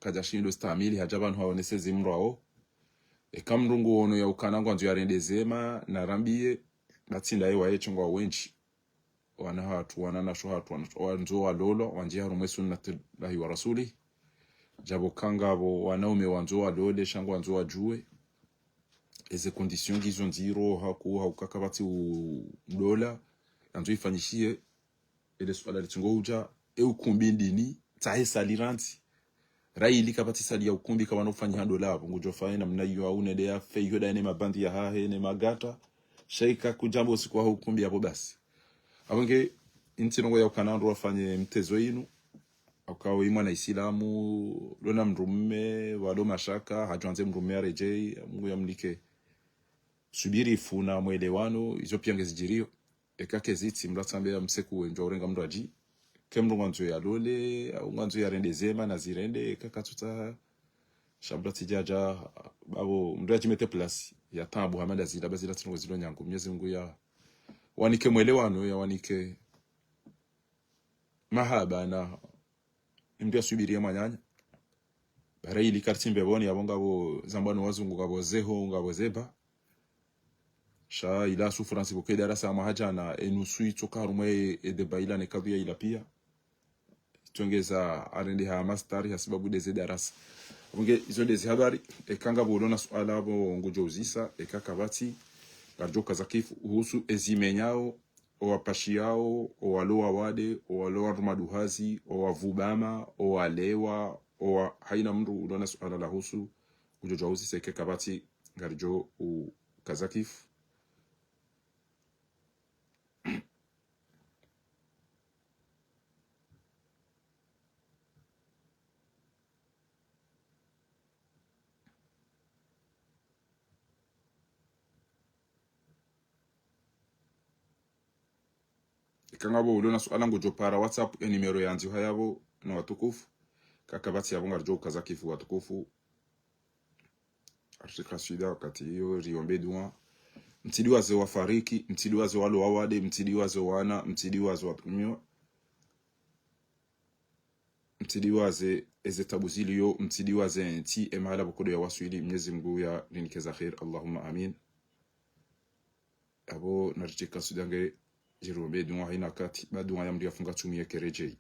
kajashindo stamili hajaban haonese zimrao kamrungu ono ya ukanangu anzu yarendezema na rambie batsinda yewa yechungwa wenchi wana hatu wanana sho hatu wanzo walolo wanjia rumwe sunnatullahi wa rasuli jabo kangabo wanaume wanzo walole shangwa wanzo wajue eze condition gizo nziro haukakabati dola anzo ifanyishie ile swala litungoja ukumbi ndini tahe saliranti raili kabati sali ya ukumbi kama nofanya dola hapo ngujofa na mnayo au nende ya feyo da ne mabandi ya hahe ne magata sheika kujambo siku wa ukumbi hapo basi abonge intinongo ya ukanando wafanye mtezo yinu akawa imwa na Islamu lona mrume wado mashaka hajuanze mrume arejei Mungu yamlike subiri funa mwelewano izo pia ngezijirio ekake ziti mratsambe ya mseku wenjwa urenga mraji kemru nganzo ya lole au nganzo ya rendezema na zirende kakatuta shabrati jaja babo mraji mete place ya tabu hamada zida bazila tungo zilo nyangu Mwenyezi Mungu ya wanike mwelewano ya wanike mahaba na ndio subiria manyanya bara ili kartimbe boni abongabo zambano wazungu gabo zeho ngabo zeba sha ila su France boke darasa mahaja na enusu itoka rumwe de baila ne kabia ila pia tongeza arende ha master ya sababu de darasa bunge izo de habari ekanga bolona swala abo ngujo uzisa ekakabati garjoka zakifu uhusu ezimenyao owapashiao owaloa wade owaloa rumaduhazi owavubama owalewa owa haina mru ulona swala la husu ngujo uzisa ekakabati garjo u kazakifu kangabo ulona swala ngojo para WhatsApp numero yanzi hayabo na watukufu kakabati yabo ngarjo kazakifu watukufu arshika shida wakati hiyo riombe dua mtidiwaze wafariki, mtidiwaze walo wawade, mtidiwaze wana, mtidiwaze waprimio, mtidiwaze eze tabuzilio, mtidiwaze nti emahala bukodo ya waswili. Mwenyezi Mungu ya ninikeza khair, Allahumma amin. Abo narjika sudange jirombe dunwa hina kati ba dunwa ya mdia funga tumie kerejei.